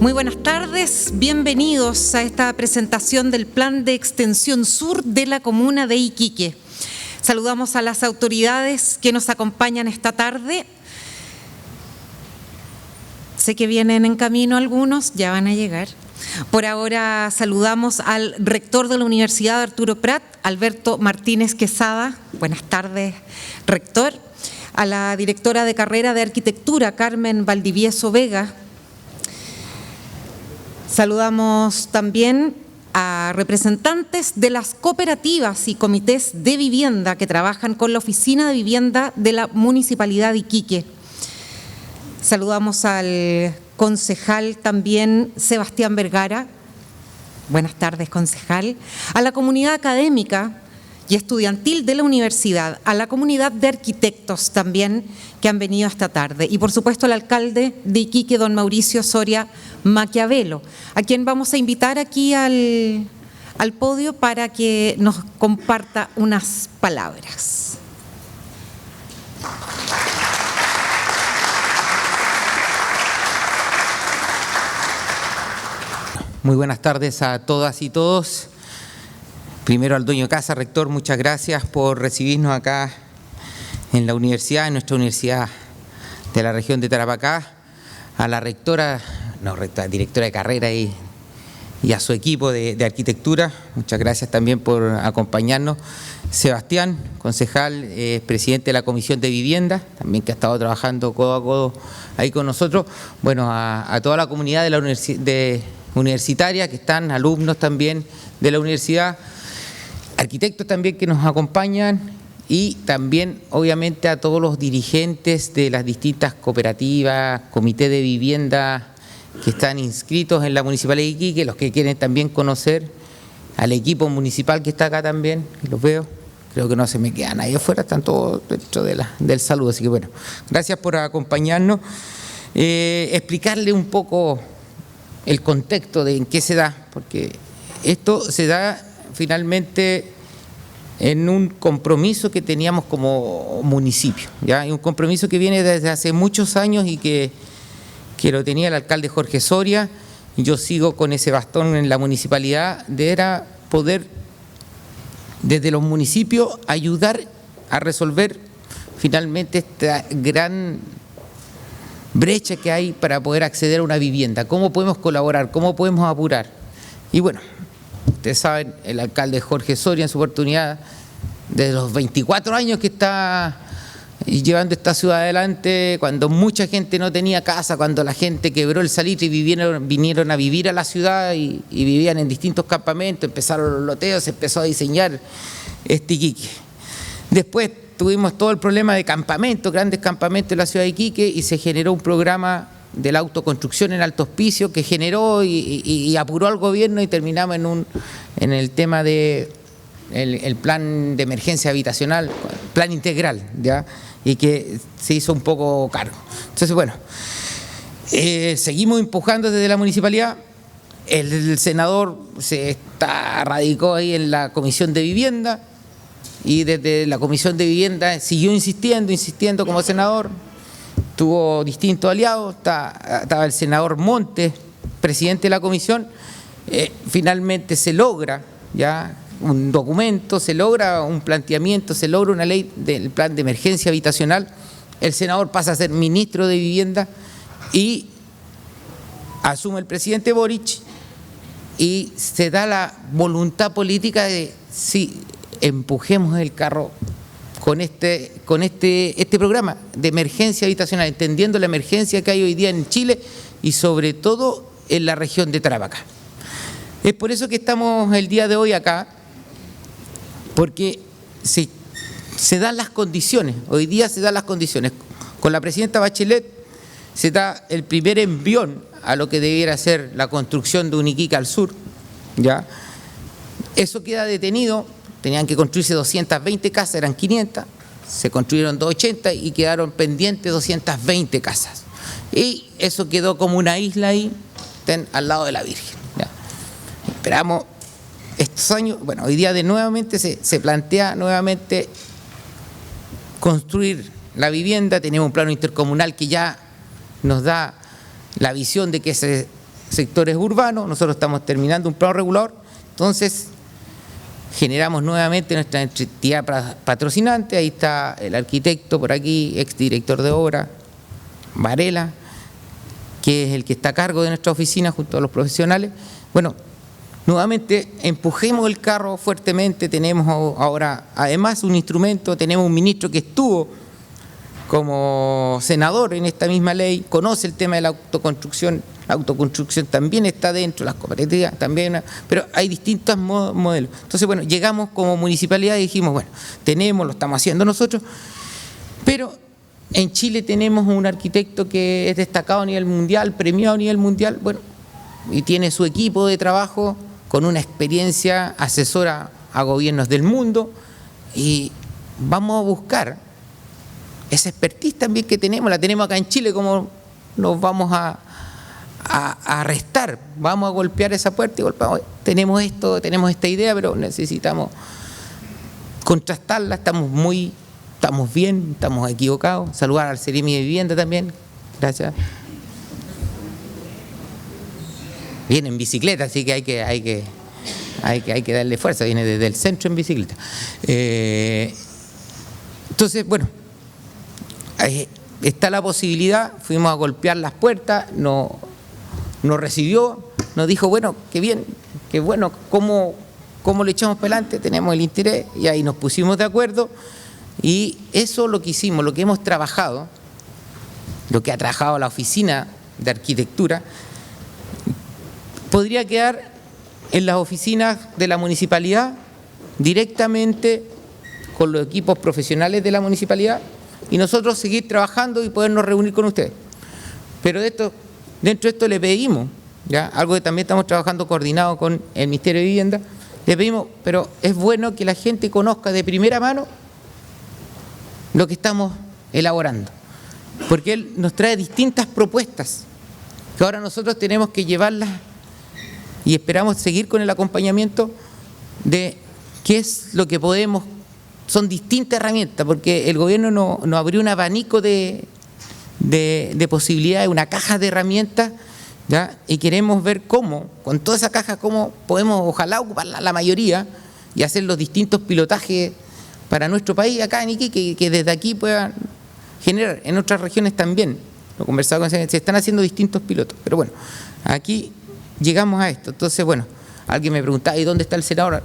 Muy buenas tardes, bienvenidos a esta presentación del Plan de Extensión Sur de la Comuna de Iquique. Saludamos a las autoridades que nos acompañan esta tarde. Sé que vienen en camino algunos, ya van a llegar. Por ahora saludamos al rector de la Universidad Arturo Prat, Alberto Martínez Quesada. Buenas tardes, rector. A la directora de carrera de Arquitectura, Carmen Valdivieso Vega. Saludamos también a representantes de las cooperativas y comités de vivienda que trabajan con la Oficina de Vivienda de la Municipalidad de Iquique. Saludamos al concejal también Sebastián Vergara. Buenas tardes, concejal. A la comunidad académica y estudiantil de la universidad, a la comunidad de arquitectos también que han venido esta tarde y por supuesto al alcalde de Iquique, don Mauricio Soria Maquiavelo, a quien vamos a invitar aquí al podio para que nos comparta unas palabras. Muy buenas tardes a todas y todos. Primero al dueño de casa, rector, muchas gracias por recibirnos acá en la universidad, en nuestra universidad de la región de Tarapacá, a la directora de carrera y a su equipo de arquitectura, muchas gracias también por acompañarnos. Sebastián, concejal, presidente de la Comisión de Vivienda, también que ha estado trabajando codo a codo ahí con nosotros. Bueno, a toda la comunidad de la universitaria que están, alumnos también de la universidad, arquitectos también que nos acompañan y también obviamente a todos los dirigentes de las distintas cooperativas, comités de vivienda que están inscritos en la Municipalidad de Iquique, los que quieren también conocer al equipo municipal que está acá también, los veo, creo que no se me queda nadie afuera, están todos dentro del saludo, así que bueno, gracias por acompañarnos. Explicarle un poco el contexto de en qué se da, porque esto se da finalmente en un compromiso que teníamos como municipio, ¿ya? Y un compromiso que viene desde hace muchos años y que lo tenía el alcalde Jorge Soria, y yo sigo con ese bastón en la municipalidad, de era poder desde los municipios ayudar a resolver finalmente esta gran brecha que hay para poder acceder a una vivienda. ¿Cómo podemos colaborar? ¿Cómo podemos apurar? Y bueno, ustedes saben, el alcalde Jorge Soria en su oportunidad, desde los 24 años que está llevando esta ciudad adelante, cuando mucha gente no tenía casa, cuando la gente quebró el salitre y vinieron a vivir a la ciudad y vivían en distintos campamentos, empezaron los loteos, se empezó a diseñar este Iquique. Después tuvimos todo el problema de campamentos, grandes campamentos en la ciudad de Iquique y se generó un programa de la autoconstrucción en alto hospicio que generó y apuró al gobierno y terminamos en el tema de el plan de emergencia habitacional, plan integral, ¿ya? Y que se hizo un poco caro. Entonces, bueno, seguimos empujando desde la municipalidad. El senador radicó ahí en la Comisión de Vivienda y desde la Comisión de Vivienda siguió insistiendo como senador. Tuvo distintos aliados, estaba el senador Montes, presidente de la comisión. Finalmente se logra ya un documento, se logra un planteamiento, se logra una ley del plan de emergencia habitacional. El senador pasa a ser ministro de Vivienda y asume el presidente Boric y se da la voluntad política de sí, empujemos el carro con este programa de emergencia habitacional, entendiendo la emergencia que hay hoy día en Chile y sobre todo en la región de Tarapacá. Es por eso que estamos el día de hoy acá, porque se dan las condiciones, hoy día se dan las condiciones. Con la presidenta Bachelet se da el primer envión a lo que debiera ser la construcción de un Iquique al sur, ¿ya? Eso queda detenido. Tenían que construirse 220 casas, eran 500, se construyeron 280 y quedaron pendientes 220 casas. Y eso quedó como una isla ahí, al lado de la Virgen. ¿Ya? Esperamos estos años, bueno, hoy día nuevamente se plantea nuevamente construir la vivienda, tenemos un plano intercomunal que ya nos da la visión de que sectores urbanos, nosotros estamos terminando un plano regulador, entonces generamos nuevamente nuestra entidad patrocinante, ahí está el arquitecto por aquí, exdirector de obra, Varela, que es el que está a cargo de nuestra oficina junto a los profesionales. Bueno, nuevamente empujemos el carro fuertemente, tenemos ahora además un instrumento, tenemos un ministro que estuvo como senador en esta misma ley, conoce el tema de la autoconstrucción. La autoconstrucción también está dentro, las cooperativas también, pero hay distintos modelos. Entonces, bueno, llegamos como municipalidad y dijimos, bueno, lo estamos haciendo nosotros, pero en Chile tenemos un arquitecto que es destacado a nivel mundial, premiado a nivel mundial, bueno, y tiene su equipo de trabajo con una experiencia asesora a gobiernos del mundo, y vamos a buscar esa expertise también que tenemos, la tenemos acá en Chile, como nos vamos a restar, vamos a golpear esa puerta y golpeamos, tenemos esto, tenemos esta idea, pero necesitamos contrastarla, estamos bien, estamos equivocados. Saludar al Seremi de Vivienda también, gracias. Viene en bicicleta, así que hay que darle fuerza, viene desde el centro en bicicleta. Entonces, bueno, está la posibilidad, fuimos a golpear las puertas, nos recibió, nos dijo, bueno, qué bien, qué bueno, ¿cómo le echamos para adelante? Tenemos el interés, y ahí nos pusimos de acuerdo, y eso es lo que hicimos, lo que hemos trabajado, lo que ha trabajado la oficina de arquitectura, podría quedar en las oficinas de la municipalidad, directamente con los equipos profesionales de la municipalidad, y nosotros seguir trabajando y podernos reunir con ustedes. Pero dentro de esto le pedimos, ¿ya? Algo que también estamos trabajando coordinado con el Ministerio de Vivienda, le pedimos, pero es bueno que la gente conozca de primera mano lo que estamos elaborando, porque él nos trae distintas propuestas que ahora nosotros tenemos que llevarlas, y esperamos seguir con el acompañamiento de qué es lo que podemos. Son distintas herramientas, porque el gobierno nos abrió un abanico de posibilidades, una caja de herramientas, ¿ya? Y queremos ver cómo, con toda esa caja, cómo podemos, ojalá, ocupar la mayoría y hacer los distintos pilotajes para nuestro país acá en Iquique, que desde aquí puedan generar en otras regiones también. Lo he conversado con se están haciendo distintos pilotos, pero bueno, aquí llegamos a esto. Entonces, bueno, alguien me preguntaba, ¿y dónde está el senador?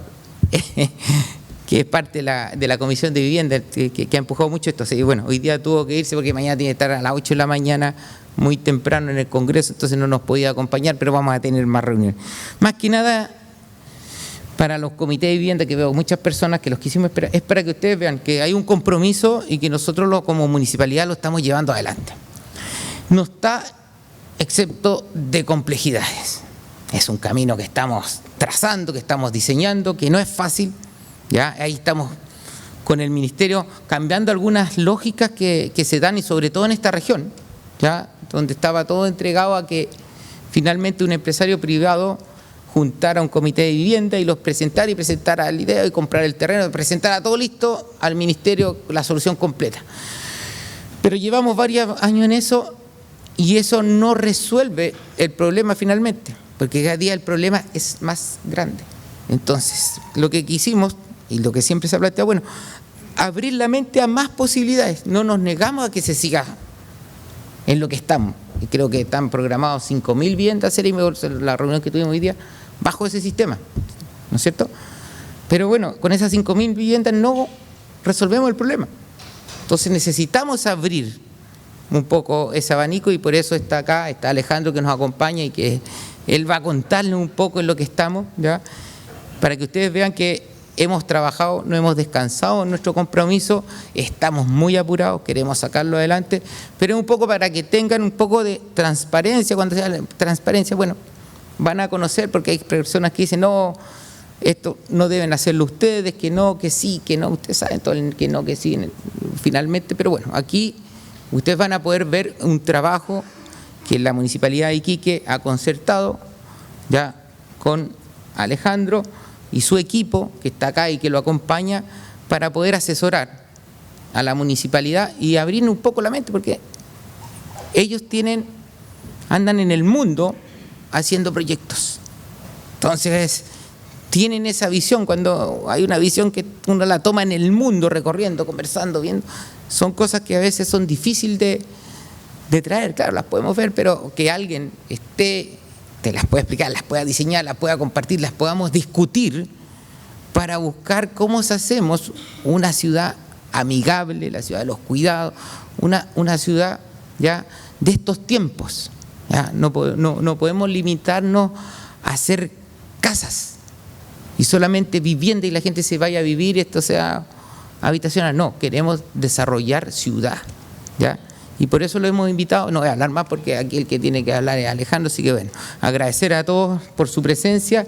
Que es parte de la Comisión de Vivienda, que ha empujado mucho esto. Y bueno, hoy día tuvo que irse porque mañana tiene que estar a las 8 de la mañana, muy temprano en el Congreso, entonces no nos podía acompañar, pero vamos a tener más reuniones. Más que nada, para los comités de vivienda, que veo muchas personas que los quisimos esperar, es para que ustedes vean que hay un compromiso y que nosotros como municipalidad lo estamos llevando adelante. No está excepto de complejidades. Es un camino que estamos trazando, que estamos diseñando, que no es fácil. Ya, ahí estamos con el Ministerio cambiando algunas lógicas que se dan, y sobre todo en esta región, ya, donde estaba todo entregado a que finalmente un empresario privado juntara un comité de vivienda y los presentara la idea y comprar el terreno, presentara todo listo al Ministerio, la solución completa. Pero llevamos varios años en eso, y eso no resuelve el problema finalmente, porque cada día el problema es más grande. Entonces, lo que quisimos, y lo que siempre se ha planteado, bueno, abrir la mente a más posibilidades. No nos negamos a que se siga en lo que estamos. Y creo que están programados 5.000 viviendas, la reunión que tuvimos hoy día, bajo ese sistema, ¿no es cierto? Pero bueno, con esas 5.000 viviendas no resolvemos el problema. Entonces necesitamos abrir un poco ese abanico, y por eso está acá, está Alejandro, que nos acompaña, y que él va a contarles un poco en lo que estamos, ¿ya? Para que ustedes vean que hemos trabajado, no hemos descansado en nuestro compromiso, estamos muy apurados, queremos sacarlo adelante, pero es un poco para que tengan un poco de transparencia. Cuando sea transparencia, bueno, van a conocer, porque hay personas que dicen, no, esto no deben hacerlo ustedes, que no, que sí, que no, ustedes saben todo, que no, que sí, finalmente, pero bueno, aquí ustedes van a poder ver un trabajo que la Municipalidad de Iquique ha concertado, ya con Alejandro y su equipo, que está acá y que lo acompaña, para poder asesorar a la municipalidad y abrir un poco la mente, porque ellos andan en el mundo haciendo proyectos. Entonces, tienen esa visión. Cuando hay una visión que uno la toma en el mundo, recorriendo, conversando, viendo, son cosas que a veces son difíciles de traer. Claro, las podemos ver, pero que alguien te las pueda explicar, las pueda diseñar, las pueda compartir, las podamos discutir para buscar cómo hacemos una ciudad amigable, la ciudad de los cuidados, una ciudad ya de estos tiempos. ¿Ya? No podemos limitarnos a hacer casas y solamente vivienda y la gente se vaya a vivir, esto sea habitacional. No, queremos desarrollar ciudad, ¿ya? Y por eso lo hemos invitado. No voy a hablar más porque aquí el que tiene que hablar es Alejandro, así que bueno, agradecer a todos por su presencia.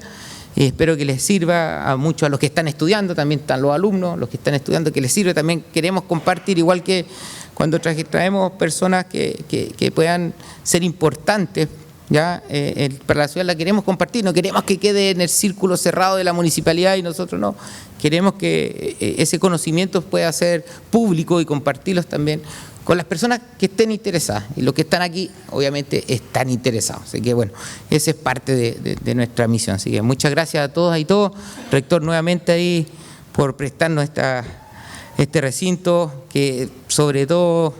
Espero que les sirva a muchos, a los que están estudiando, también están los alumnos, los que están estudiando, que les sirve. También queremos compartir, igual que cuando traemos personas que puedan ser importantes, ¿ya? Para la ciudad la queremos compartir, no queremos que quede en el círculo cerrado de la municipalidad y nosotros no. Queremos que ese conocimiento pueda ser público y compartirlos también con las personas que estén interesadas. Y los que están aquí, obviamente, están interesados. Así que, bueno, esa es parte de nuestra misión. Así que muchas gracias a todas y todos. Rector, nuevamente ahí por prestarnos este recinto que, sobre todo,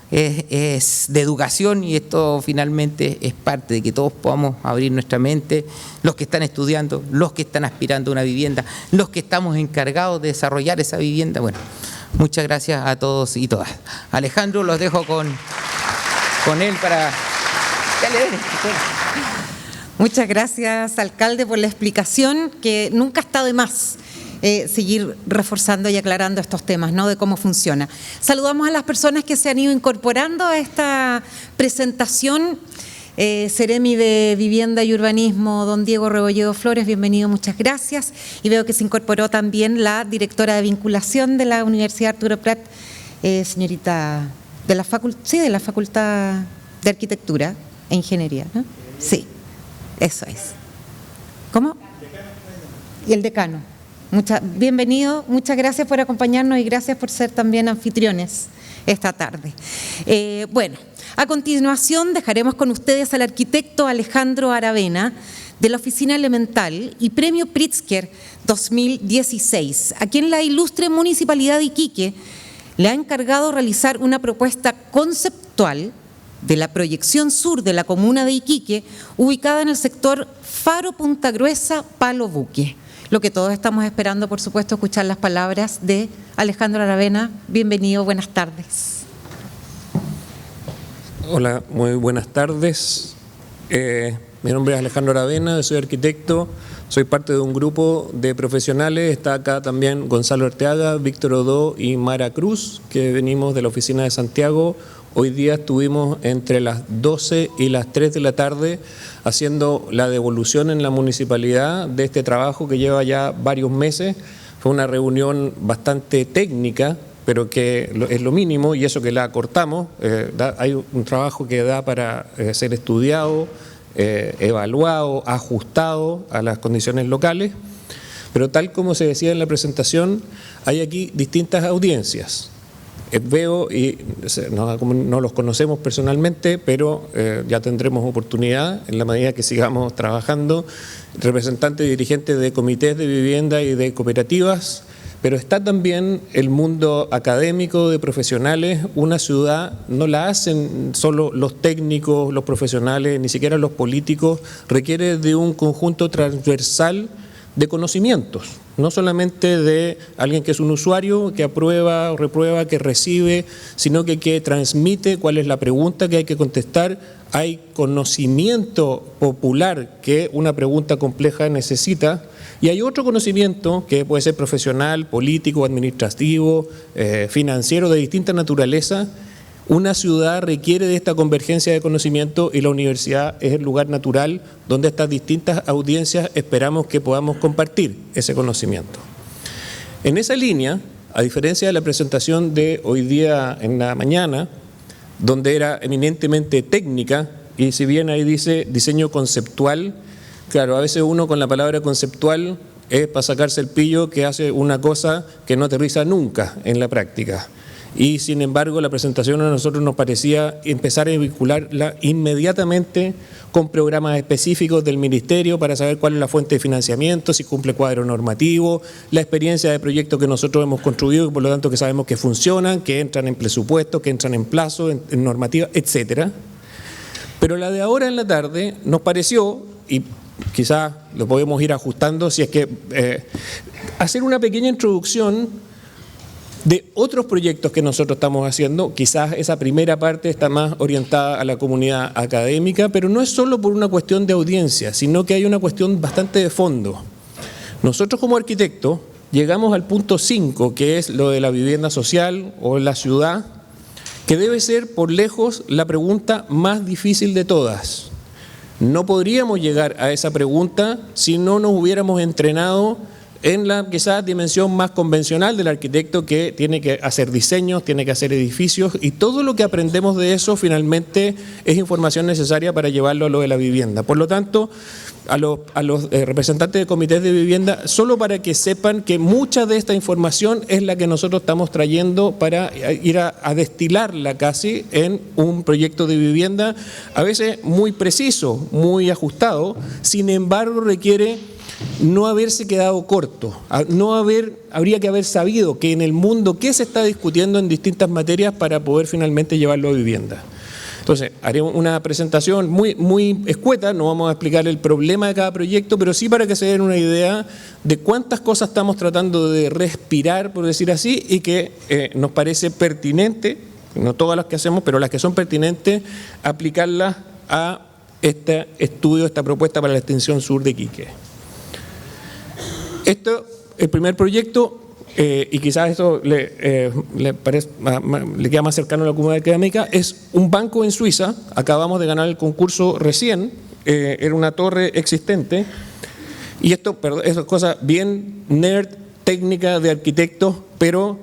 es de educación, y esto finalmente es parte de que todos podamos abrir nuestra mente, los que están estudiando, los que están aspirando a una vivienda, los que estamos encargados de desarrollar esa vivienda. Bueno, muchas gracias a todos y todas. Alejandro, los dejo con él para... Muchas gracias, alcalde, por la explicación, que nunca está de más seguir reforzando y aclarando estos temas, ¿no?, de cómo funciona. Saludamos a las personas que se han ido incorporando a esta presentación. Seremi de Vivienda y Urbanismo, don Diego Rebolledo Flores, bienvenido, muchas gracias. Y veo que se incorporó también la directora de vinculación de la Universidad Arturo Prat, señorita de la Facultad de Arquitectura e Ingeniería, ¿no? Sí, eso es. ¿Cómo? Y el decano. Bienvenido, muchas gracias por acompañarnos y gracias por ser también anfitriones esta tarde. Bueno, a continuación dejaremos con ustedes al arquitecto Alejandro Aravena, de la Oficina Elemental y Premio Pritzker 2016, a quien la ilustre Municipalidad de Iquique le ha encargado realizar una propuesta conceptual de la proyección sur de la comuna de Iquique, ubicada en el sector Faro Punta Gruesa, Palo Buque. Lo que todos estamos esperando, por supuesto, escuchar las palabras de Alejandro Aravena. Bienvenido, buenas tardes. Hola, muy buenas tardes. Mi nombre es Alejandro Aravena, soy arquitecto, soy parte de un grupo de profesionales. Está acá también Gonzalo Arteaga, Víctor Odó y Mara Cruz, que venimos de la oficina de Santiago. Hoy día estuvimos entre las 12 y las 3 de la tarde haciendo la devolución en la municipalidad de este trabajo que lleva ya varios meses. Fue una reunión bastante técnica, pero que es lo mínimo, y eso que la acortamos. Hay un trabajo que da para ser estudiado, evaluado, ajustado a las condiciones locales, pero tal como se decía en la presentación, hay aquí distintas audiencias. Veo, y no los conocemos personalmente, pero ya tendremos oportunidad, en la medida que sigamos trabajando, representantes y dirigentes de comités de vivienda y de cooperativas, pero está también el mundo académico de profesionales. Una ciudad no la hacen solo los técnicos, los profesionales, ni siquiera los políticos, requiere de un conjunto transversal de conocimientos, no solamente de alguien que es un usuario, que aprueba o reprueba, que recibe, sino que transmite cuál es la pregunta que hay que contestar. Hay conocimiento popular que una pregunta compleja necesita, y hay otro conocimiento que puede ser profesional, político, administrativo, financiero, de distinta naturaleza. Una ciudad requiere de esta convergencia de conocimiento, y la universidad es el lugar natural donde estas distintas audiencias esperamos que podamos compartir ese conocimiento. En esa línea, a diferencia de la presentación de hoy día en la mañana, donde era eminentemente técnica, y si bien ahí dice diseño conceptual, claro, a veces uno con la palabra conceptual es para sacarse el pillo que hace una cosa que no aterriza nunca en la práctica. y sin embargo la presentación a nosotros nos parecía empezar a vincularla inmediatamente con programas específicos del Ministerio para saber cuál es la fuente de financiamiento, si cumple cuadro normativo, la experiencia de proyectos que nosotros hemos construido y por lo tanto que sabemos que funcionan, que entran en presupuesto, que entran en plazo, en normativa, etcétera. Pero la de ahora en la tarde nos pareció, y quizás lo podemos ir ajustando, si es que hacer una pequeña introducción de otros proyectos que nosotros estamos haciendo. Quizás esa primera parte está más orientada a la comunidad académica, pero no es solo por una cuestión de audiencia, sino que hay una cuestión bastante de fondo. Nosotros como arquitectos llegamos al punto 5, que es lo de la vivienda social o la ciudad, que debe ser por lejos la pregunta más difícil de todas. No podríamos llegar a esa pregunta si no nos hubiéramos entrenado en la quizás dimensión más convencional del arquitecto, que tiene que hacer diseños, tiene que hacer edificios, y todo lo que aprendemos de eso finalmente es información necesaria para llevarlo a lo de la vivienda. Por lo tanto, a los representantes de comités de vivienda, solo para que sepan que mucha de esta información es la que nosotros estamos trayendo para ir a destilarla casi en un proyecto de vivienda, a veces muy preciso, muy ajustado, sin embargo requiere no haberse quedado corto, habría que haber sabido que en el mundo qué se está discutiendo en distintas materias para poder finalmente llevarlo a vivienda. Entonces, haré una presentación muy escueta, no vamos a explicar el problema de cada proyecto, pero sí para que se den una idea de cuántas cosas estamos tratando de respirar, por decir así, y que nos parece pertinente, no todas las que hacemos, pero las que son pertinentes, aplicarlas a este estudio, esta propuesta para la extensión sur de Iquique. Esto, el primer proyecto, y quizás esto le queda más cercano a la comunidad académica, es un banco en Suiza. Acabamos de ganar el concurso recién, era una torre existente, y esto es cosa bien nerd, técnica de arquitectos, pero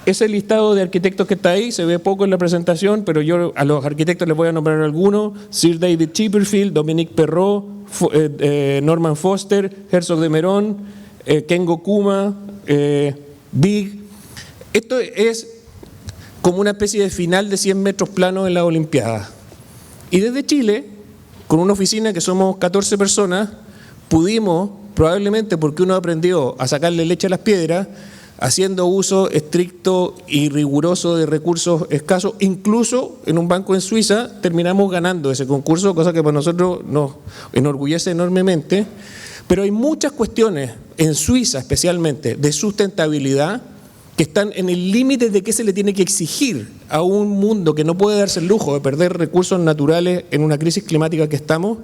ese listado de arquitectos que está ahí se ve poco en la presentación, pero yo a los arquitectos les voy a nombrar algunos: Sir David Chipperfield, Dominique Perrault, Norman Foster, Herzog de Meuron, Kengo Kuma, Big. Esto es como una especie de final de 100 metros planos en la Olimpiada. Y desde Chile, con una oficina que somos 14 personas, pudimos, probablemente porque uno aprendió a sacarle leche a las piedras, haciendo uso estricto y riguroso de recursos escasos, incluso en un banco en Suiza, terminamos ganando ese concurso, cosa que para nosotros nos enorgullece enormemente. Pero hay muchas cuestiones, en Suiza especialmente, de sustentabilidad, que están en el límite de qué se le tiene que exigir a un mundo que no puede darse el lujo de perder recursos naturales en una crisis climática que estamos,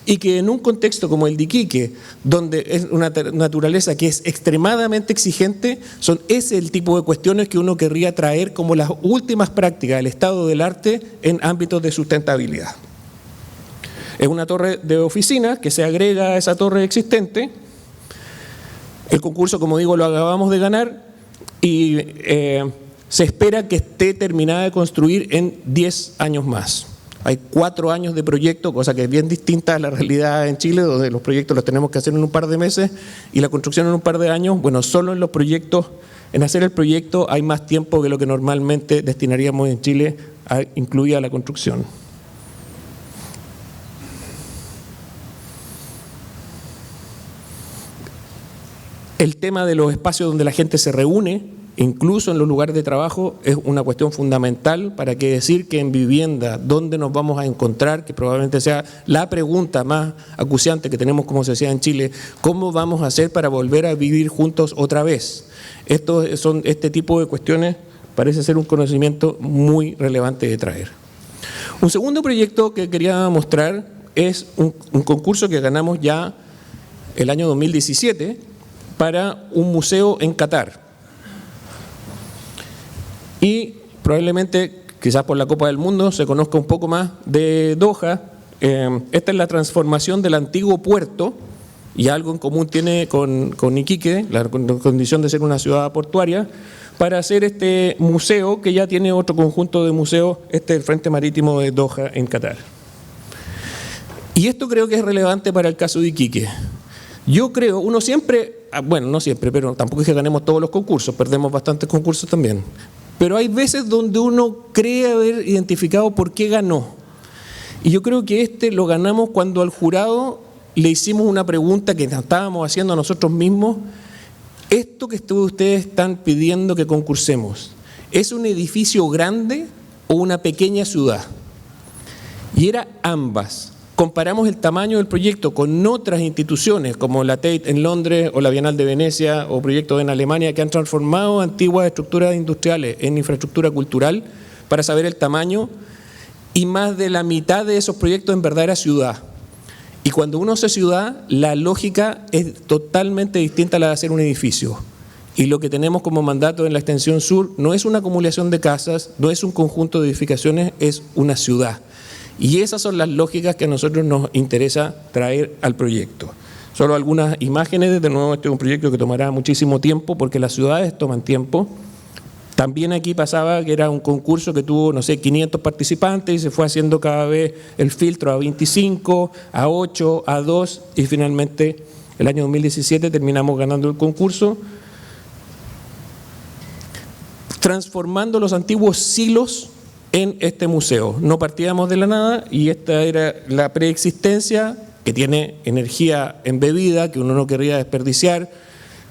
y que en un contexto como el de Iquique, donde es una naturaleza que es extremadamente exigente, es el tipo de cuestiones que uno querría traer como las últimas prácticas del estado del arte en ámbitos de sustentabilidad. Es una torre de oficinas que se agrega a esa torre existente. El concurso, como digo, lo acabamos de ganar y se espera que esté terminada de construir en 10 años más. Hay 4 años de proyecto, cosa que es bien distinta a la realidad en Chile, donde los proyectos los tenemos que hacer en un par de meses y la construcción en un par de años. Bueno, solo en los proyectos, en hacer el proyecto hay más tiempo que lo que normalmente destinaríamos en Chile incluida la construcción. El tema de los espacios donde la gente se reúne, incluso en los lugares de trabajo, es una cuestión fundamental. Para qué decir que en vivienda, ¿dónde nos vamos a encontrar? Que probablemente sea la pregunta más acuciante que tenemos como sociedad en Chile. ¿Cómo vamos a hacer para volver a vivir juntos otra vez? Este tipo de cuestiones parece ser un conocimiento muy relevante de traer. Un segundo proyecto que quería mostrar es un concurso que ganamos ya el año 2017, para un museo en Qatar. Y probablemente, quizás por la Copa del Mundo, se conozca un poco más de Doha. Esta es la transformación del antiguo puerto, y algo en común tiene con Iquique, la condición de ser una ciudad portuaria, para hacer este museo que ya tiene otro conjunto de museos, el Frente Marítimo de Doha en Qatar. Y esto creo que es relevante para el caso de Iquique. Yo creo, uno siempre, bueno, no siempre, pero tampoco es que ganemos todos los concursos, perdemos bastantes concursos también. pero hay veces donde uno cree haber identificado por qué ganó. Y yo creo que lo ganamos cuando al jurado le hicimos una pregunta que nos estábamos haciendo a nosotros mismos. Esto que ustedes están pidiendo que concursemos, ¿es un edificio grande o una pequeña ciudad? Y era ambas. Comparamos el tamaño del proyecto con otras instituciones como la Tate en Londres o la Bienal de Venecia o proyectos en Alemania que han transformado antiguas estructuras industriales en infraestructura cultural para saber el tamaño, y más de la mitad de esos proyectos en verdad era ciudad. Y cuando uno hace ciudad, la lógica es totalmente distinta a la de hacer un edificio. Y lo que tenemos como mandato en la extensión sur no es una acumulación de casas, no es un conjunto de edificaciones, es una ciudad. Y esas son las lógicas que a nosotros nos interesa traer al proyecto. Solo algunas imágenes. De nuevo, este es un proyecto que tomará muchísimo tiempo porque las ciudades toman tiempo. También aquí pasaba que era un concurso que tuvo, no sé, 500 participantes y se fue haciendo cada vez el filtro a 25, a 8, a 2 y finalmente el año 2017 terminamos ganando el concurso, transformando los antiguos silos en este museo. No partíamos de la nada y esta era la preexistencia, que tiene energía embebida que uno no querría desperdiciar,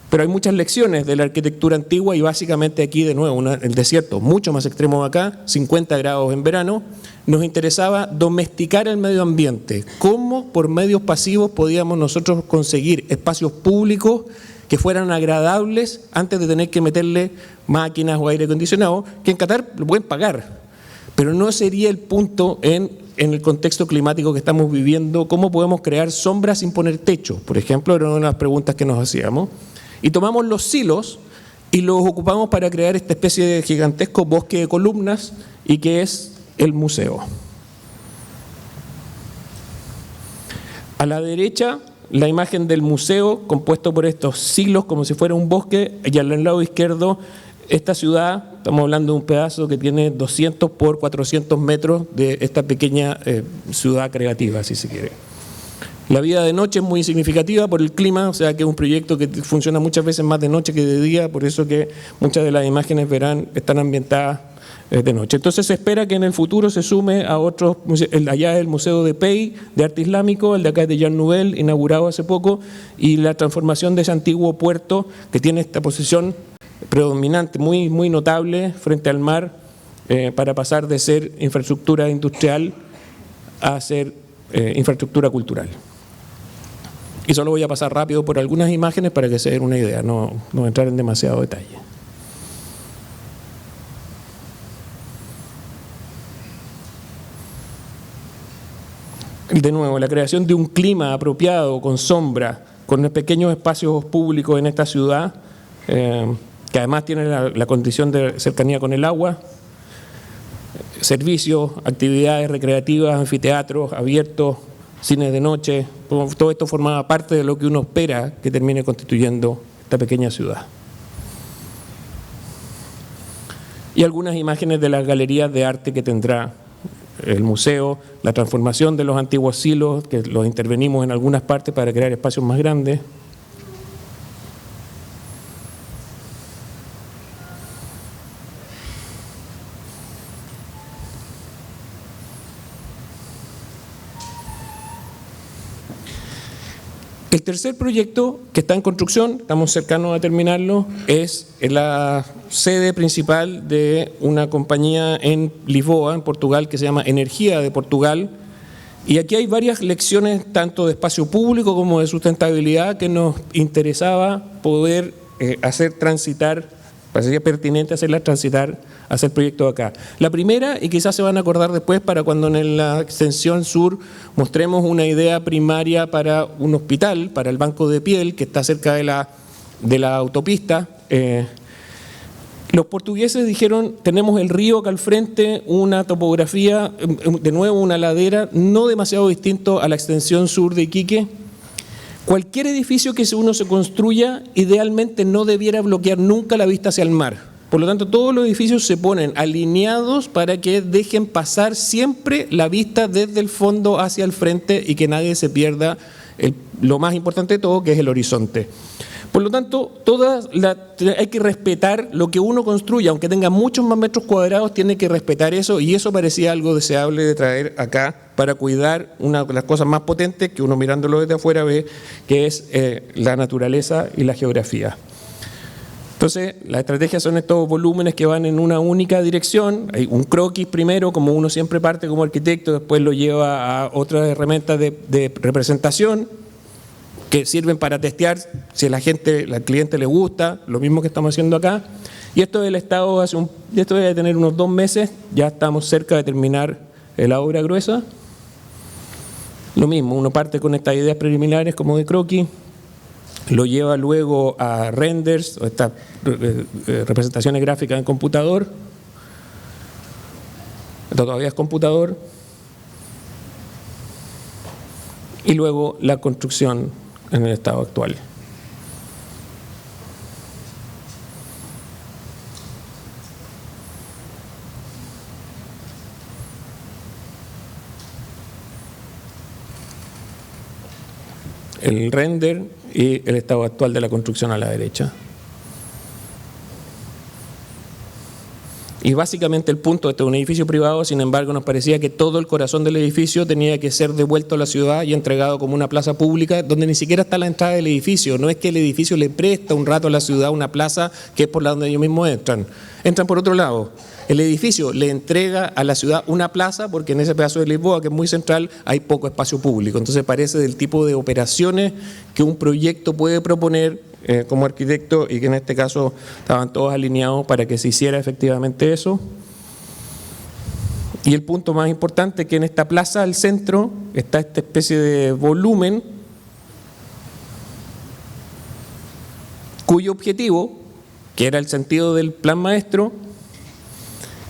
pero hay muchas lecciones de la arquitectura antigua y básicamente aquí de nuevo el desierto, mucho más extremo acá, 50 grados en verano. Nos interesaba domesticar el medio ambiente. ¿Cómo por medios pasivos podíamos nosotros conseguir espacios públicos que fueran agradables antes de tener que meterle máquinas o aire acondicionado, que en Qatar lo pueden pagar? Pero no sería el punto en el contexto climático que estamos viviendo. ¿Cómo podemos crear sombras sin poner techo? Por ejemplo, era una de las preguntas que nos hacíamos. Y tomamos los silos y los ocupamos para crear esta especie de gigantesco bosque de columnas y que es el museo. A la derecha, la imagen del museo compuesto por estos silos como si fuera un bosque, y al lado izquierdo esta ciudad. Estamos hablando de un pedazo que tiene 200 por 400 metros de esta pequeña ciudad creativa, si se quiere. La vida de noche es muy significativa por el clima, o sea que es un proyecto que funciona muchas veces más de noche que de día, por eso que muchas de las imágenes están ambientadas de noche. Entonces se espera que en el futuro se sume a otros, allá el Museo de Pei, de Arte Islámico, el de acá es de Jean Nouvel, inaugurado hace poco, y la transformación de ese antiguo puerto que tiene esta posición predominante, muy, muy notable frente al mar, para pasar de ser infraestructura industrial a ser infraestructura cultural. Y solo voy a pasar rápido por algunas imágenes para que se den una idea, no entrar en demasiado detalle. De nuevo, la creación de un clima apropiado, con sombra, con pequeños espacios públicos en esta ciudad, que además tiene la condición de cercanía con el agua, servicios, actividades recreativas, anfiteatros abiertos, cines de noche. Todo esto formaba parte de lo que uno espera que termine constituyendo esta pequeña ciudad. Y algunas imágenes de las galerías de arte que tendrá el museo, la transformación de los antiguos silos, que los intervenimos en algunas partes para crear espacios más grandes. El tercer proyecto que está en construcción, estamos cercanos a terminarlo, es la sede principal de una compañía en Lisboa, en Portugal, que se llama Energía de Portugal. Y aquí hay varias lecciones, tanto de espacio público como de sustentabilidad, que nos interesaba poder hacer transitar, parecía pertinente hacerlas transitar hacia el proyecto de acá. La primera, y quizás se van a acordar después para cuando en la extensión sur mostremos una idea primaria para un hospital, para el Banco de Piel, que está cerca de la autopista. Los portugueses dijeron, tenemos el río acá al frente, una topografía, de nuevo una ladera, no demasiado distinto a la extensión sur de Iquique. Cualquier edificio que uno se construya, idealmente no debiera bloquear nunca la vista hacia el mar. Por lo tanto, todos los edificios se ponen alineados para que dejen pasar siempre la vista desde el fondo hacia el frente y que nadie se pierda lo más importante de todo, que es el horizonte. Por lo tanto, hay que respetar lo que uno construya, aunque tenga muchos más metros cuadrados, tiene que respetar eso, y eso parecía algo deseable de traer acá para cuidar una de las cosas más potentes que uno mirándolo desde afuera ve, que es la naturaleza y la geografía. Entonces, las estrategias son estos volúmenes que van en una única dirección. Hay un croquis primero, como uno siempre parte como arquitecto, después lo lleva a otras herramientas de representación, que sirven para testear si al cliente le gusta, lo mismo que estamos haciendo acá. Y esto del estado, esto debe tener unos 2 meses, ya estamos cerca de terminar la obra gruesa. Lo mismo, uno parte con estas ideas preliminares como de croquis, lo lleva luego a renders, o estas representaciones gráficas en computador. Esto todavía es computador. Y luego la construcción en el estado actual. El render y el estado actual de la construcción a la derecha. Y básicamente el punto, este es un edificio privado, sin embargo nos parecía que todo el corazón del edificio tenía que ser devuelto a la ciudad y entregado como una plaza pública, donde ni siquiera está la entrada del edificio. No es que el edificio le presta un rato a la ciudad una plaza que es por la donde ellos mismos entran. Entran por otro lado. El edificio le entrega a la ciudad una plaza porque en ese pedazo de Lisboa, que es muy central, hay poco espacio público. Entonces parece del tipo de operaciones que un proyecto puede proponer como arquitecto, y que en este caso estaban todos alineados para que se hiciera efectivamente eso. Y el punto más importante es que en esta plaza al centro está esta especie de volumen cuyo objetivo, que era el sentido del plan maestro,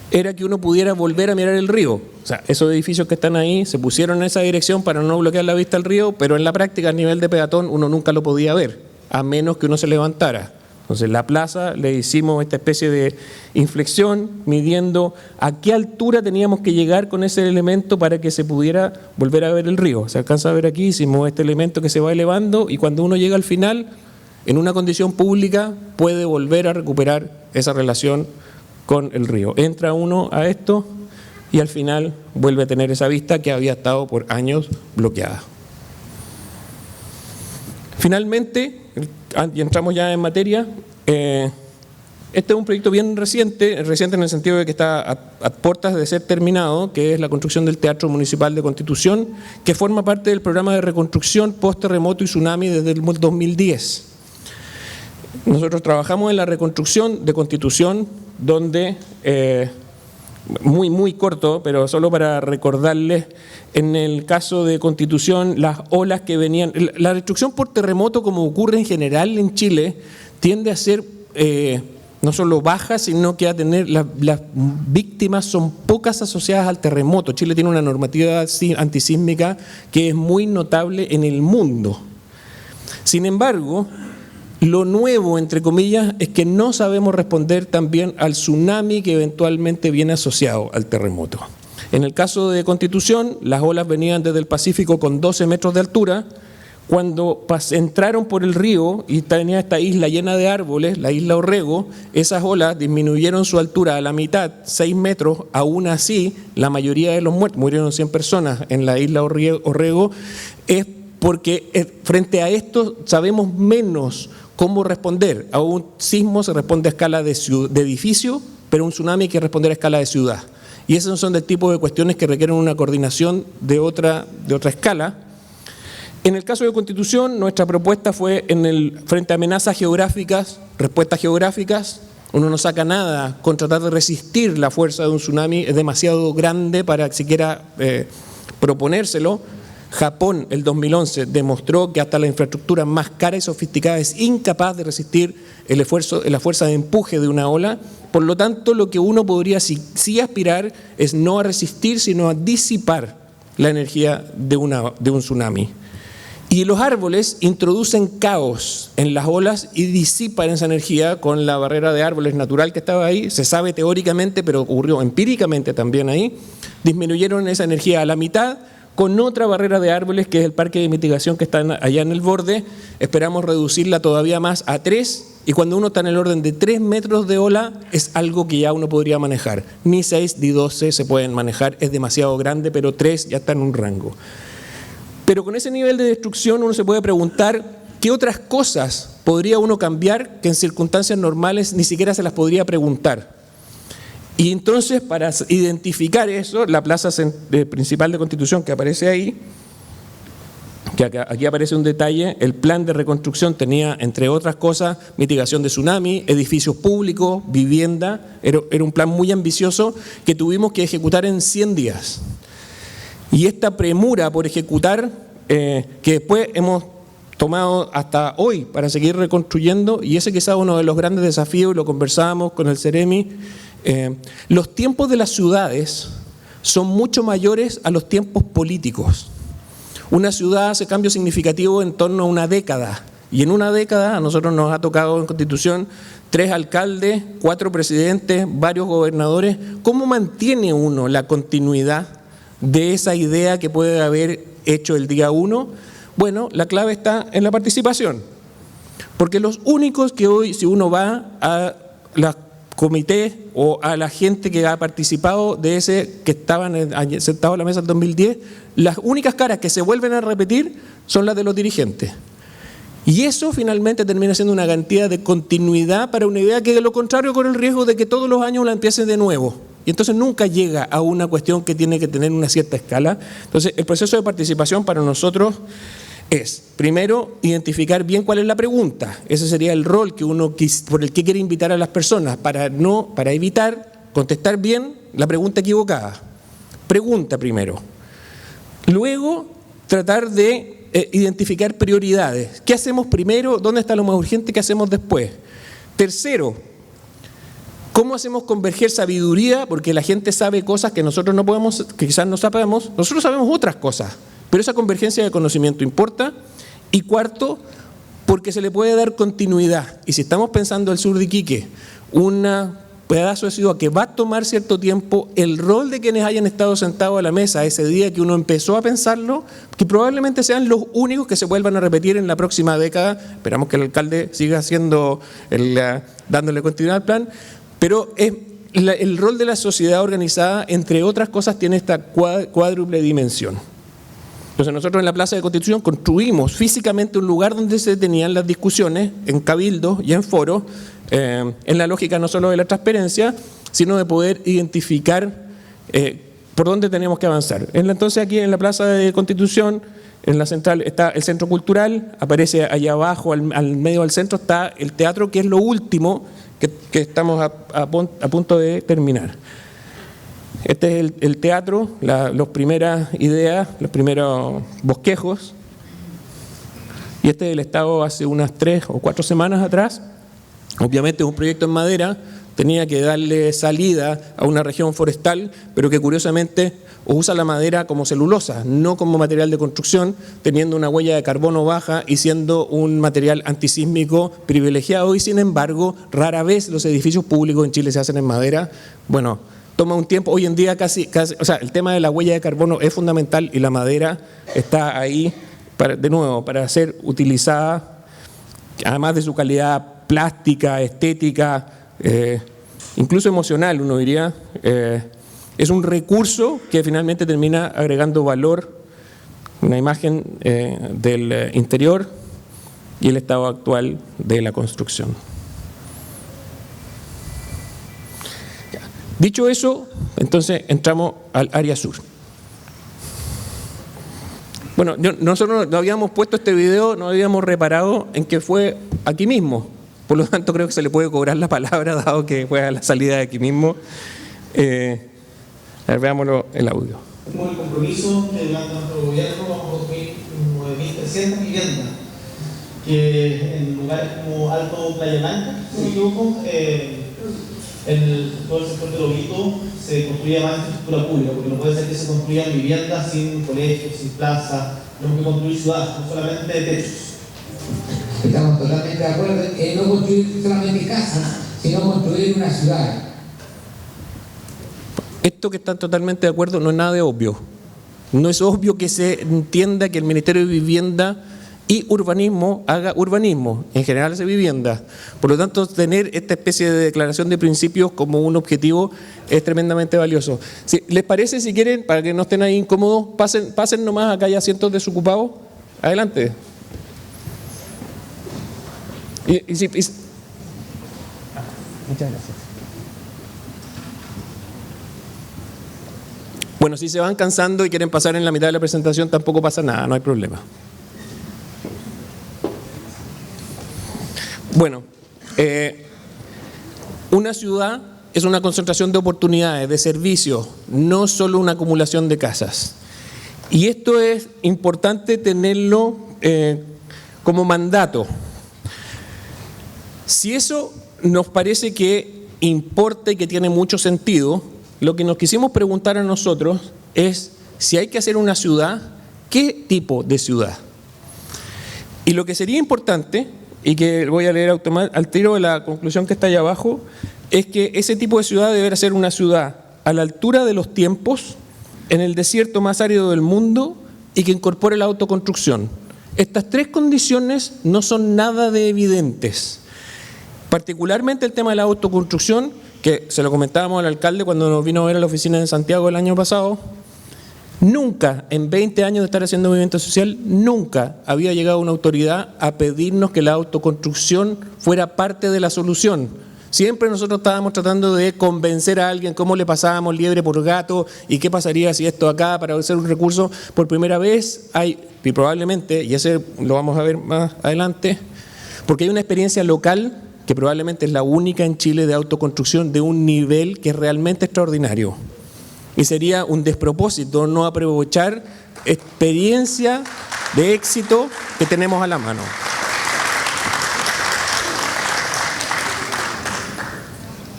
era que uno pudiera volver a mirar el río. O sea, esos edificios que están ahí se pusieron en esa dirección para no bloquear la vista al río, pero en la práctica a nivel de peatón uno nunca lo podía ver, a menos que uno se levantara. Entonces, la plaza le hicimos esta especie de inflexión, midiendo a qué altura teníamos que llegar con ese elemento para que se pudiera volver a ver el río. Se alcanza a ver aquí, hicimos este elemento que se va elevando, y cuando uno llega al final, en una condición pública, puede volver a recuperar esa relación con el río. Entra uno a esto y al final vuelve a tener esa vista que había estado por años bloqueada. Finalmente, y entramos ya en materia, este es un proyecto bien reciente en el sentido de que está a puertas de ser terminado, que es la construcción del Teatro Municipal de Constitución, que forma parte del programa de reconstrucción post-terremoto y tsunami desde el 2010. Nosotros trabajamos en la reconstrucción de Constitución, donde, muy corto, pero solo para recordarles, en el caso de Constitución, las olas que venían, la destrucción por terremoto, como ocurre en general en Chile, tiende a ser no solo baja, sino que a tener, las víctimas son pocas asociadas al terremoto. Chile tiene una normativa antisísmica que es muy notable en el mundo. Sin embargo, lo nuevo, entre comillas, es que no sabemos responder también al tsunami que eventualmente viene asociado al terremoto. En el caso de Constitución, las olas venían desde el Pacífico con 12 metros de altura. Cuando entraron por el río y tenía esta isla llena de árboles, la isla Orrego, esas olas disminuyeron su altura a la mitad, 6 metros. Aún así, la mayoría de los muertos, murieron 100 personas en la isla Orrego, es porque frente a esto sabemos menos cómo responder. A un sismo se responde a escala de edificio, pero un tsunami hay que responder a escala de ciudad. Y esos son del tipo de cuestiones que requieren una coordinación de otra escala. En el caso de Constitución, nuestra propuesta fue frente a amenazas geográficas, respuestas geográficas. Uno no saca nada con tratar de resistir la fuerza de un tsunami, es demasiado grande para siquiera proponérselo. Japón, el 2011, demostró que hasta la infraestructura más cara y sofisticada es incapaz de resistir la fuerza de empuje de una ola. Por lo tanto, lo que uno podría sí aspirar es no a resistir, sino a disipar la energía de un tsunami. Y los árboles introducen caos en las olas y disipan esa energía con la barrera de árboles natural que estaba ahí. Se sabe teóricamente, pero ocurrió empíricamente también ahí. Disminuyeron esa energía a la mitad, con otra barrera de árboles, que es el parque de mitigación que está allá en el borde. Esperamos reducirla todavía más a 3, y cuando uno está en el orden de 3 metros de ola, es algo que ya uno podría manejar. Ni 6 ni 12 se pueden manejar, es demasiado grande, pero 3 ya está en un rango. Pero con ese nivel de destrucción uno se puede preguntar qué otras cosas podría uno cambiar que en circunstancias normales ni siquiera se las podría preguntar. Y entonces, para identificar eso, la plaza principal de Constitución que aparece ahí, que aquí aparece un detalle, el plan de reconstrucción tenía, entre otras cosas, mitigación de tsunami, edificios públicos, vivienda. Era un plan muy ambicioso que tuvimos que ejecutar en 100 días. Y esta premura por ejecutar, que después hemos tomado hasta hoy para seguir reconstruyendo, y ese quizás uno de los grandes desafíos, y lo conversábamos con el Ceremi, los tiempos de las ciudades son mucho mayores a los tiempos políticos. Una ciudad hace cambios significativos en torno a una década, y en una década a nosotros nos ha tocado en Constitución 3 alcaldes, 4 presidentes, varios gobernadores. ¿Cómo mantiene uno la continuidad de esa idea que puede haber hecho el día 1? Bueno, la clave está en la participación, porque los únicos que hoy, si uno va a los comités o a la gente que ha participado de ese, que estaban sentados en la mesa del 2010, las únicas caras que se vuelven a repetir son las de los dirigentes. Y eso finalmente termina siendo una garantía de continuidad para una idea que, de lo contrario, corre el riesgo de que todos los años la empiecen de nuevo. Y entonces nunca llega a una cuestión que tiene que tener una cierta escala. Entonces, el proceso de participación para nosotros es, primero, identificar bien cuál es la pregunta. Ese sería el rol que uno por el que quiere invitar a las personas, para evitar contestar bien la pregunta equivocada. Pregunta primero. Luego, tratar de identificar prioridades. ¿Qué hacemos primero? ¿Dónde está lo más urgente? ¿Qué hacemos después? Tercero, ¿cómo hacemos converger sabiduría? Porque la gente sabe cosas que nosotros no podemos, que quizás no sabemos. Nosotros sabemos otras cosas, pero esa convergencia de conocimiento importa. Y cuarto, porque se le puede dar continuidad. Y si estamos pensando el sur de Iquique, un pedazo de ciudad que va a tomar cierto tiempo, el rol de quienes hayan estado sentados a la mesa ese día que uno empezó a pensarlo, que probablemente sean los únicos que se vuelvan a repetir en la próxima década. Esperamos que el alcalde siga dándole continuidad al plan, pero el rol de la sociedad organizada, entre otras cosas, tiene esta cuádruple dimensión. Entonces nosotros en la Plaza de Constitución construimos físicamente un lugar donde se tenían las discusiones en cabildos y en foros, en la lógica no solo de la transparencia, sino de poder identificar por dónde tenemos que avanzar. Entonces aquí en la Plaza de Constitución, en la central, está el Centro Cultural, aparece allá abajo, al medio del centro, está el teatro, que es lo último que estamos a punto de terminar. Este es el teatro, las primeras ideas, los primeros bosquejos. Y este es el estado hace unas 3 o 4 semanas atrás. Obviamente es un proyecto en madera, tenía que darle salida a una región forestal, pero que curiosamente usa la madera como celulosa, no como material de construcción, teniendo una huella de carbono baja y siendo un material antisísmico privilegiado. Y sin embargo, rara vez los edificios públicos en Chile se hacen en madera. Bueno, toma un tiempo, hoy en día casi, o sea, el tema de la huella de carbono es fundamental y la madera está ahí, para ser utilizada, además de su calidad plástica, estética, incluso emocional, uno diría, es un recurso que finalmente termina agregando valor, una imagen del interior y el estado actual de la construcción. Dicho eso, entonces entramos al área sur. Bueno, nosotros no habíamos puesto este video, no habíamos reparado en que fue aquí mismo. Por lo tanto, creo que se le puede cobrar la palabra, dado que fue a la salida de aquí mismo. A ver, veámoslo el audio. Tenemos el compromiso que durante nuestro gobierno vamos a construir 9.300 viviendas, que en lugares como Alto Playa Blanca, si me equivoco, en todo el sector de Lobito se construía más infraestructura pública, porque no puede ser que se construyan viviendas sin colegios, sin plazas. Tenemos que construir ciudades, no solamente techos. Estamos totalmente de acuerdo en no construir solamente casas, sino construir una ciudad. Esto que están totalmente de acuerdo no es nada de obvio. No es obvio que se entienda que el Ministerio de Vivienda y Urbanismo haga urbanismo, en general hace vivienda. Por lo tanto, tener esta especie de declaración de principios como un objetivo es tremendamente valioso. Si les parece, si quieren, para que no estén ahí incómodos, pasen nomás, acá hay asientos desocupados. Adelante. Muchas gracias. Bueno, si se van cansando y quieren pasar en la mitad de la presentación, tampoco pasa nada, no hay problema. Bueno, una ciudad es una concentración de oportunidades, de servicios, no solo una acumulación de casas. Y esto es importante tenerlo como mandato. Si eso nos parece que importa y que tiene mucho sentido, lo que nos quisimos preguntar a nosotros es si hay que hacer una ciudad, ¿qué tipo de ciudad? Y lo que sería importante, y que voy a leer al tiro de la conclusión que está ahí abajo, es que ese tipo de ciudad deberá ser una ciudad a la altura de los tiempos, en el desierto más árido del mundo y que incorpore la autoconstrucción. Estas tres condiciones no son nada de evidentes. Particularmente el tema de la autoconstrucción, que se lo comentábamos al alcalde cuando nos vino a ver a la oficina de Santiago el año pasado. Nunca, en 20 años de estar haciendo movimiento social, nunca había llegado una autoridad a pedirnos que la autoconstrucción fuera parte de la solución. Siempre nosotros estábamos tratando de convencer a alguien cómo le pasábamos liebre por gato y qué pasaría si esto acá para hacer un recurso. Por primera vez hay, y probablemente, y ese lo vamos a ver más adelante, porque hay una experiencia local que probablemente es la única en Chile de autoconstrucción de un nivel que es realmente extraordinario. Y sería un despropósito no aprovechar experiencia de éxito que tenemos a la mano.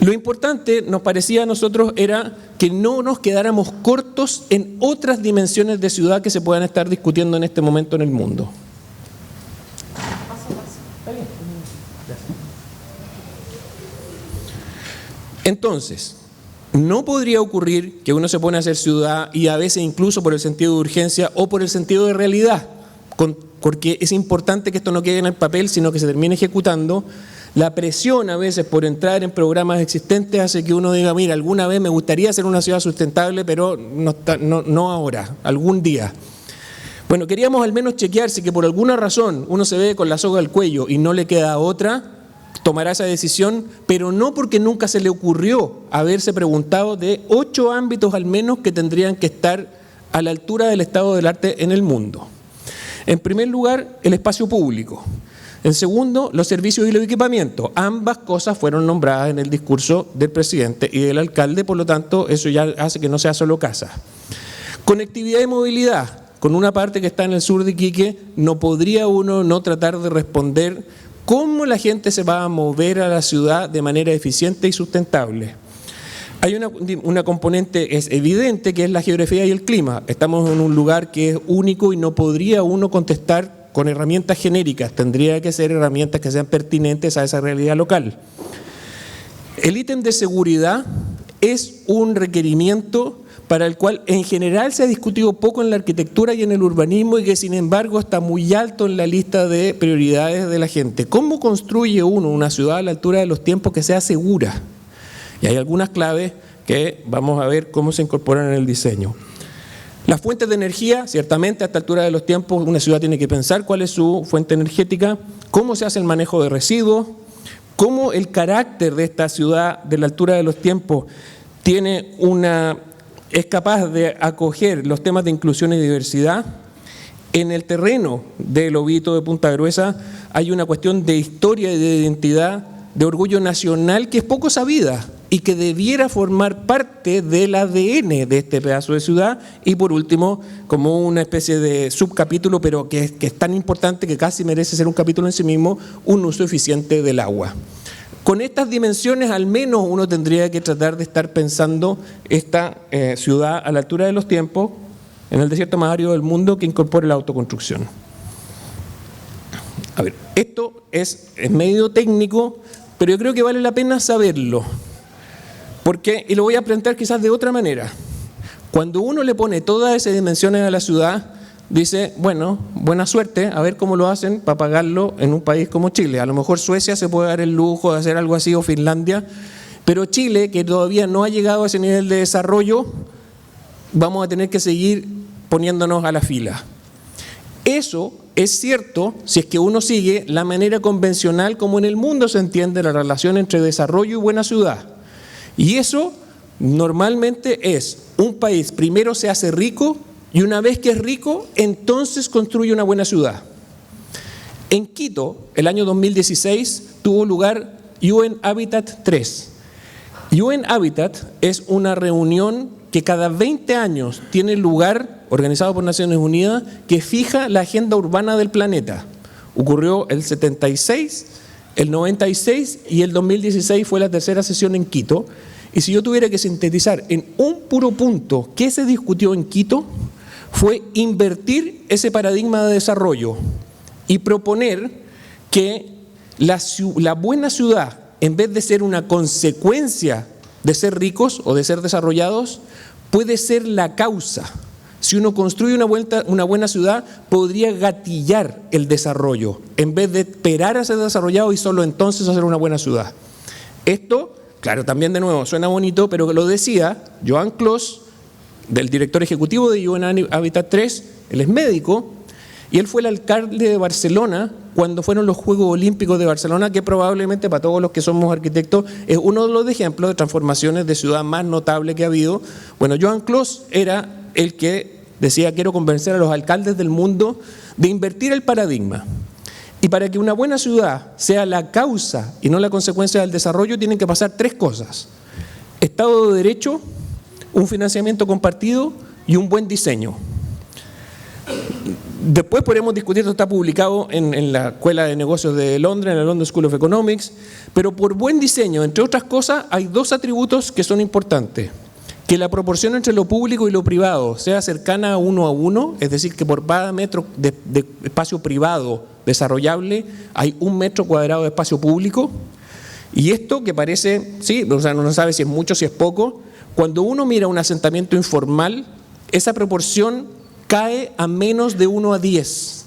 Lo importante, nos parecía a nosotros, era que no nos quedáramos cortos en otras dimensiones de ciudad que se puedan estar discutiendo en este momento en el mundo. Entonces, no podría ocurrir que uno se pone a hacer ciudad y a veces incluso por el sentido de urgencia o por el sentido de realidad, porque es importante que esto no quede en el papel, sino que se termine ejecutando. La presión a veces por entrar en programas existentes hace que uno diga, mira, alguna vez me gustaría hacer una ciudad sustentable, pero no ahora, algún día. Bueno, queríamos al menos chequear si que por alguna razón uno se ve con la soga al cuello y no le queda otra, tomará esa decisión, pero no porque nunca se le ocurrió haberse preguntado de 8 ámbitos al menos que tendrían que estar a la altura del estado del arte en el mundo. En primer lugar, el espacio público. En segundo, los servicios y los equipamientos. Ambas cosas fueron nombradas en el discurso del presidente y del alcalde, por lo tanto, eso ya hace que no sea solo casa. Conectividad y movilidad. Con una parte que está en el sur de Iquique, no podría uno no tratar de responder cómo la gente se va a mover a la ciudad de manera eficiente y sustentable. Hay una componente es evidente que es la geografía y el clima. Estamos en un lugar que es único y no podría uno contestar con herramientas genéricas. Tendría que ser herramientas que sean pertinentes a esa realidad local. El ítem de seguridad es un requerimiento para el cual en general se ha discutido poco en la arquitectura y en el urbanismo y que sin embargo está muy alto en la lista de prioridades de la gente. ¿Cómo construye uno una ciudad a la altura de los tiempos que sea segura? Y hay algunas claves que vamos a ver cómo se incorporan en el diseño. Las fuentes de energía, ciertamente a esta altura de los tiempos una ciudad tiene que pensar cuál es su fuente energética, cómo se hace el manejo de residuos, cómo el carácter de esta ciudad de la altura de los tiempos es capaz de acoger los temas de inclusión y diversidad. En el terreno del Lobito de Punta Gruesa hay una cuestión de historia y de identidad, de orgullo nacional que es poco sabida y que debiera formar parte del ADN de este pedazo de ciudad. Y por último, como una especie de subcapítulo, pero que es tan importante que casi merece ser un capítulo en sí mismo, un uso eficiente del agua. Con estas dimensiones al menos uno tendría que tratar de estar pensando esta ciudad a la altura de los tiempos, en el desierto más árido del mundo, que incorpore la autoconstrucción. A ver, esto es medio técnico, pero yo creo que vale la pena saberlo. Porque, y lo voy a plantear quizás de otra manera, Cuando uno le pone todas esas dimensiones a la ciudad, dice, bueno, buena suerte, a ver cómo lo hacen para pagarlo en un país como Chile. A lo mejor Suecia se puede dar el lujo de hacer algo así, o Finlandia, pero Chile, que todavía no ha llegado a ese nivel de desarrollo, vamos a tener que seguir poniéndonos a la fila. Eso es cierto si es que uno sigue la manera convencional como en el mundo se entiende la relación entre desarrollo y buena ciudad. Y eso normalmente es un país primero se hace rico y una vez que es rico, entonces construye una buena ciudad. En Quito, el año 2016, tuvo lugar UN Habitat 3. UN Habitat es una reunión que cada 20 años tiene lugar, organizado por Naciones Unidas, que fija la agenda urbana del planeta. Ocurrió el 76, el 96 y el 2016 fue la tercera sesión en Quito. Y si yo tuviera que sintetizar en un puro punto qué se discutió en Quito, fue invertir ese paradigma de desarrollo y proponer que la buena ciudad, en vez de ser una consecuencia de ser ricos o de ser desarrollados, puede ser la causa. Si uno construye una buena ciudad, podría gatillar el desarrollo, en vez de esperar a ser desarrollado y solo entonces hacer una buena ciudad. Esto, claro, también de nuevo suena bonito, pero lo decía Joan Clos, del director ejecutivo de UN Habitat 3, él es médico, y él fue el alcalde de Barcelona cuando fueron los Juegos Olímpicos de Barcelona, que probablemente para todos los que somos arquitectos es uno de los ejemplos de transformaciones de ciudad más notable que ha habido. Bueno, Joan Clos era el que decía, quiero convencer a los alcaldes del mundo de invertir el paradigma. Y para que una buena ciudad sea la causa y no la consecuencia del desarrollo, tienen que pasar tres cosas: Estado de Derecho, un financiamiento compartido y un buen diseño. Después podemos discutir, esto está publicado en la Escuela de Negocios de Londres, en la London School of Economics, pero por buen diseño, entre otras cosas, hay dos atributos que son importantes: que la proporción entre lo público y lo privado sea cercana a 1 a 1, es decir, que por cada metro de espacio privado desarrollable hay 1 metro cuadrado de espacio público. Y esto que parece, sí, o sea, no sabe si es mucho, si es poco, cuando uno mira un asentamiento informal, esa proporción cae a menos de 1 a 10.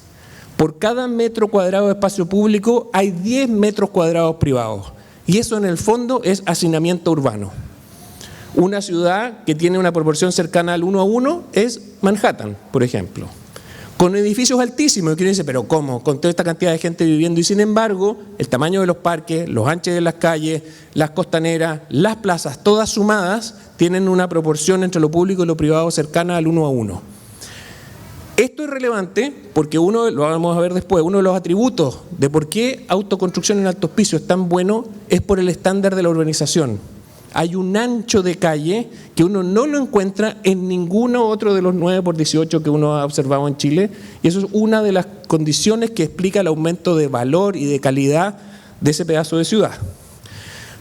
Por cada metro cuadrado de espacio público hay 10 metros cuadrados privados. Y eso en el fondo es hacinamiento urbano. Una ciudad que tiene una proporción cercana al 1 a 1 es Manhattan, por ejemplo. Con edificios altísimos, y uno dice, pero ¿cómo? Con toda esta cantidad de gente viviendo. Y sin embargo, el tamaño de los parques, los anchos de las calles, las costaneras, las plazas, todas sumadas, tienen una proporción entre lo público y lo privado cercana al 1 a 1. Esto es relevante porque uno, lo vamos a ver después, uno de los atributos de por qué autoconstrucción en altos pisos es tan bueno es por el estándar de la urbanización. Hay un ancho de calle que uno no lo encuentra en ninguno otro de los 9x18 que uno ha observado en Chile, y eso es una de las condiciones que explica el aumento de valor y de calidad de ese pedazo de ciudad.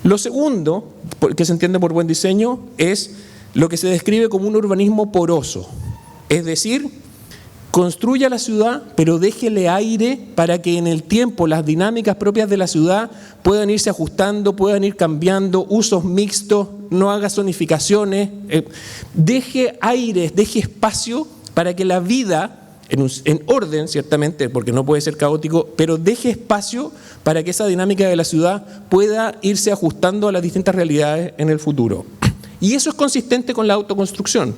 Lo segundo, que se entiende por buen diseño, es lo que se describe como un urbanismo poroso, es decir, construya la ciudad, pero déjele aire para que en el tiempo las dinámicas propias de la ciudad puedan irse ajustando, puedan ir cambiando, usos mixtos, no haga zonificaciones, deje aire, deje espacio para que la vida, en orden ciertamente, porque no puede ser caótico, pero deje espacio para que esa dinámica de la ciudad pueda irse ajustando a las distintas realidades en el futuro. Y eso es consistente con la autoconstrucción.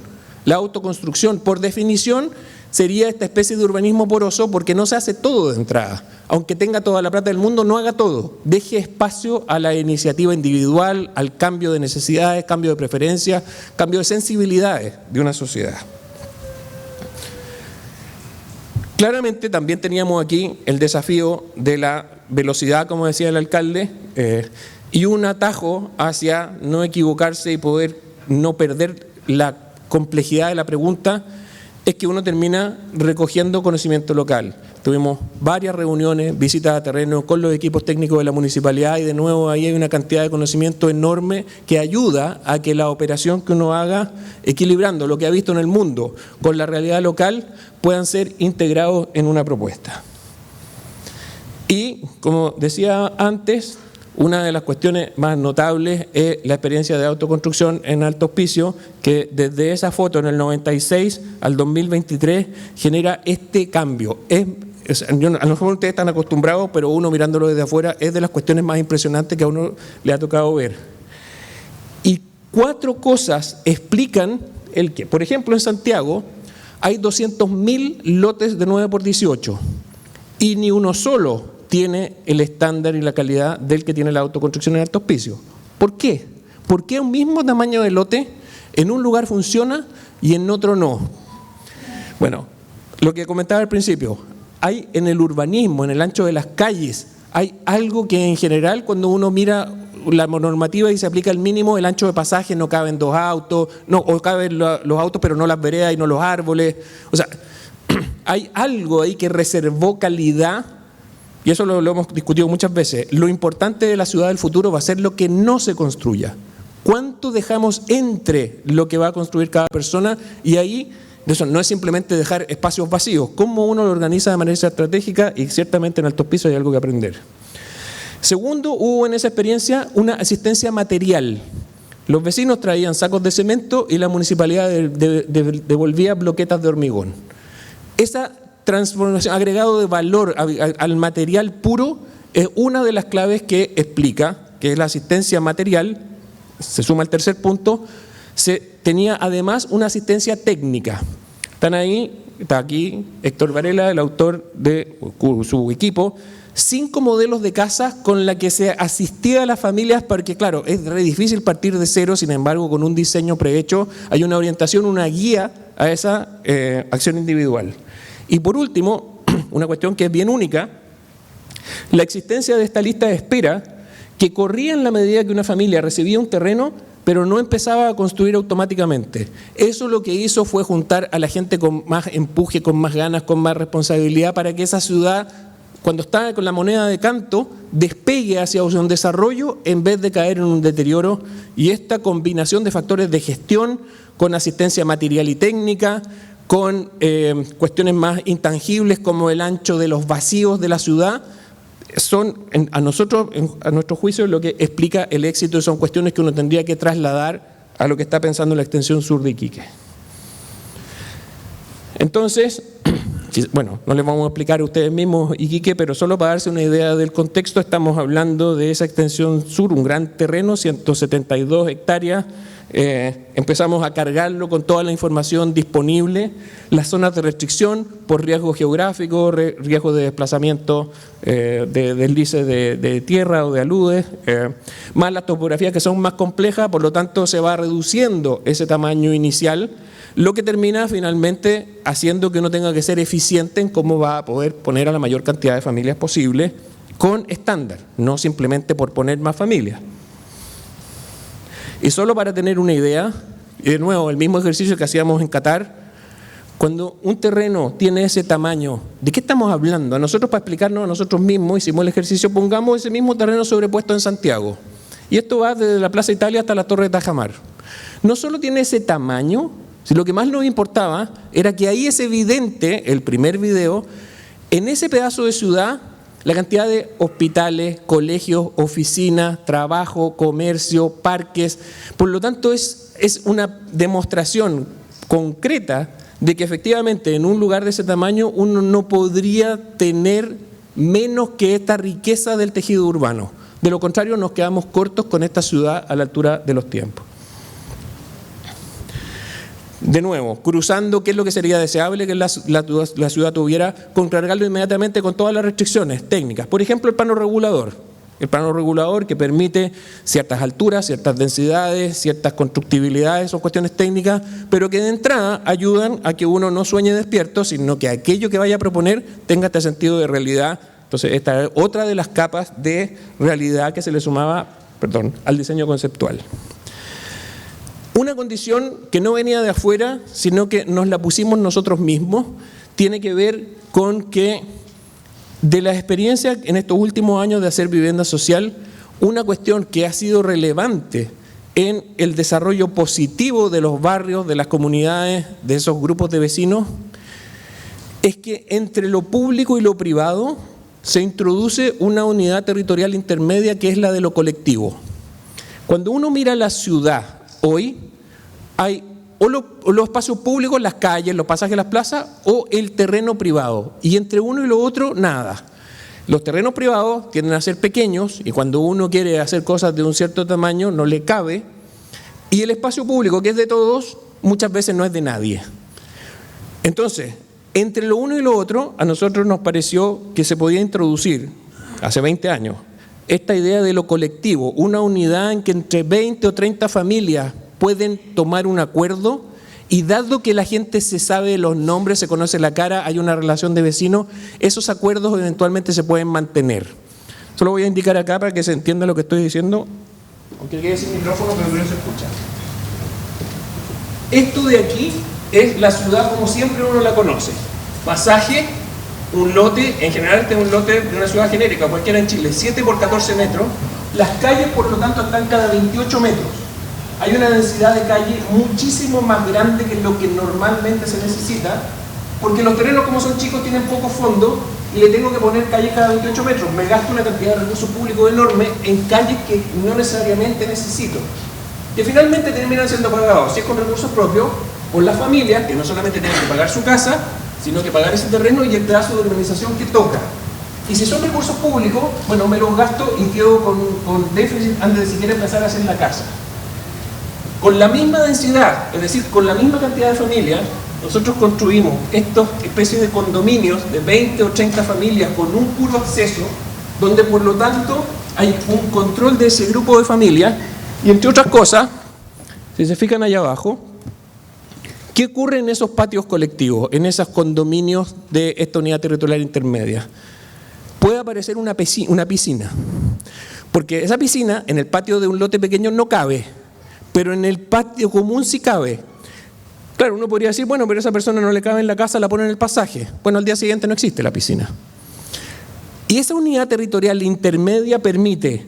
La autoconstrucción, por definición, sería esta especie de urbanismo poroso porque no se hace todo de entrada. Aunque tenga toda la plata del mundo, no haga todo. Deje espacio a la iniciativa individual, al cambio de necesidades, cambio de preferencias, cambio de sensibilidades de una sociedad. Claramente también teníamos aquí el desafío de la velocidad, como decía el alcalde, y un atajo hacia no equivocarse y poder no perder la complejidad de la pregunta, es que uno termina recogiendo conocimiento local. Tuvimos varias reuniones, visitas a terreno con los equipos técnicos de la municipalidad y de nuevo ahí hay una cantidad de conocimiento enorme que ayuda a que la operación que uno haga, equilibrando lo que ha visto en el mundo con la realidad local, puedan ser integrados en una propuesta. Y, como decía antes, una de las cuestiones más notables es la experiencia de autoconstrucción en Alto Hospicio, que desde esa foto en el 96 al 2023 genera este cambio. A lo mejor ustedes están acostumbrados, pero uno mirándolo desde afuera es de las cuestiones más impresionantes que a uno le ha tocado ver. Y 4 cosas explican el qué. Por ejemplo, en Santiago hay 200.000 lotes de 9x18 y ni uno solo tiene el estándar y la calidad del que tiene la autoconstrucción en Alto Hospicio. ¿Por qué? ¿Por qué un mismo tamaño de lote en un lugar funciona y en otro no? Bueno, lo que comentaba al principio, hay en el urbanismo, en el ancho de las calles, hay algo que en general cuando uno mira la normativa y se aplica el mínimo, el ancho de pasaje no caben 2 autos, no, o caben los autos pero no las veredas y no los árboles. O sea, hay algo ahí que reservó calidad. Y eso lo hemos discutido muchas veces. Lo importante de la ciudad del futuro va a ser lo que no se construya. ¿Cuánto dejamos entre lo que va a construir cada persona? Y ahí, eso no es simplemente dejar espacios vacíos. ¿Cómo uno lo organiza de manera estratégica? Y ciertamente en Alto Hospicio hay algo que aprender. Segundo, hubo en esa experiencia una asistencia material. Los vecinos traían sacos de cemento y la municipalidad devolvía bloquetas de hormigón. Esa transformación, agregado de valor al material puro, es una de las claves que explica que es la asistencia material. Se suma el tercer punto, tenía además una asistencia técnica. Está aquí Héctor Varela, el autor de su equipo, 5 modelos de casas con la que se asistía a las familias, porque claro, es re difícil partir de cero, sin embargo con un diseño prehecho hay una orientación, una guía a esa acción individual. Y por último, una cuestión que es bien única, la existencia de esta lista de espera que corría en la medida que una familia recibía un terreno, pero no empezaba a construir automáticamente. Eso lo que hizo fue juntar a la gente con más empuje, con más ganas, con más responsabilidad, para que esa ciudad, cuando está con la moneda de canto, despegue hacia un desarrollo en vez de caer en un deterioro. Y esta combinación de factores de gestión con asistencia material y técnica, con cuestiones más intangibles como el ancho de los vacíos de la ciudad, son a nuestro juicio lo que explica el éxito, y son cuestiones que uno tendría que trasladar a lo que está pensando en la extensión sur de Iquique. Entonces, bueno, no les vamos a explicar a ustedes mismos Iquique, pero solo para darse una idea del contexto, estamos hablando de esa extensión sur, un gran terreno, 172 hectáreas. Empezamos a cargarlo con toda la información disponible, las zonas de restricción por riesgo geográfico, riesgo de desplazamiento, de deslices de tierra o de aludes, más las topografías que son más complejas, por lo tanto se va reduciendo ese tamaño inicial, lo que termina finalmente haciendo que uno tenga que ser eficiente en cómo va a poder poner a la mayor cantidad de familias posible con estándar, no simplemente por poner más familias. Y solo para tener una idea, y de nuevo el mismo ejercicio que hacíamos en Qatar, cuando un terreno tiene ese tamaño, ¿de qué estamos hablando? A nosotros, para explicarnos a nosotros mismos, hicimos el ejercicio, pongamos ese mismo terreno sobrepuesto en Santiago. Y esto va desde la Plaza Italia hasta la Torre de Tajamar. No solo tiene ese tamaño, sino lo que más nos importaba era que ahí es evidente, el primer video, en ese pedazo de ciudad, la cantidad de hospitales, colegios, oficinas, trabajo, comercio, parques. Por lo tanto, es una demostración concreta de que efectivamente en un lugar de ese tamaño uno no podría tener menos que esta riqueza del tejido urbano. De lo contrario, nos quedamos cortos con esta ciudad a la altura de los tiempos. De nuevo, cruzando qué es lo que sería deseable que la ciudad tuviera, con cargarlo inmediatamente con todas las restricciones técnicas. Por ejemplo, el plano regulador. El plano regulador que permite ciertas alturas, ciertas densidades, ciertas constructibilidades, son cuestiones técnicas, pero que de entrada ayudan a que uno no sueñe despierto, sino que aquello que vaya a proponer tenga este sentido de realidad. Entonces, esta es otra de las capas de realidad que se le sumaba, al diseño conceptual. Una condición que no venía de afuera, sino que nos la pusimos nosotros mismos, tiene que ver con que de la experiencia en estos últimos años de hacer vivienda social, una cuestión que ha sido relevante en el desarrollo positivo de los barrios, de las comunidades, de esos grupos de vecinos, es que entre lo público y lo privado se introduce una unidad territorial intermedia que es la de lo colectivo. Cuando uno mira la ciudad hoy, hay o los espacios públicos, las calles, los pasajes, las plazas, o el terreno privado. Y entre uno y lo otro, nada. Los terrenos privados tienden a ser pequeños y cuando uno quiere hacer cosas de un cierto tamaño no le cabe. Y el espacio público, que es de todos, muchas veces no es de nadie. Entonces, entre lo uno y lo otro, a nosotros nos pareció que se podía introducir, hace 20 años, esta idea de lo colectivo, una unidad en que entre 20 o 30 familias pueden tomar un acuerdo y dado que la gente se sabe los nombres, se conoce la cara, hay una relación de vecinos, esos acuerdos eventualmente se pueden mantener. Solo voy a indicar acá para que se entienda lo que estoy diciendo, aunque quede sin micrófono, pero no se escucha. Esto de aquí es la ciudad como siempre uno la conoce. Pasaje, un lote, en general este es un lote de una ciudad genérica, cualquiera en Chile, 7 por 14 metros. Las calles, por lo tanto, están cada 28 metros. Hay una densidad de calle muchísimo más grande que lo que normalmente se necesita, porque los terrenos, como son chicos, tienen poco fondo y le tengo que poner calles cada 28 metros. Me gasto una cantidad de recursos públicos enorme en calles que no necesariamente necesito, que finalmente terminan siendo pagados, si es con recursos propios, por las familias, que no solamente tienen que pagar su casa, sino que pagar ese terreno y el trazo de urbanización que toca. Y si son recursos públicos, bueno, me los gasto y quedo con déficit antes de siquiera empezar a hacer la casa. Con la misma densidad, es decir, con la misma cantidad de familias, nosotros construimos estas especies de condominios de 20 o 30 familias con un puro acceso, donde por lo tanto hay un control de ese grupo de familias y entre otras cosas, si se fijan allá abajo, ¿qué ocurre en esos patios colectivos, en esos condominios de esta unidad territorial intermedia? Puede aparecer una piscina, porque esa piscina en el patio de un lote pequeño no cabe, pero en el patio común sí cabe. Claro, uno podría decir, bueno, pero esa persona no le cabe en la casa, la pone en el pasaje. Bueno, al día siguiente no existe la piscina. Y esa unidad territorial intermedia permite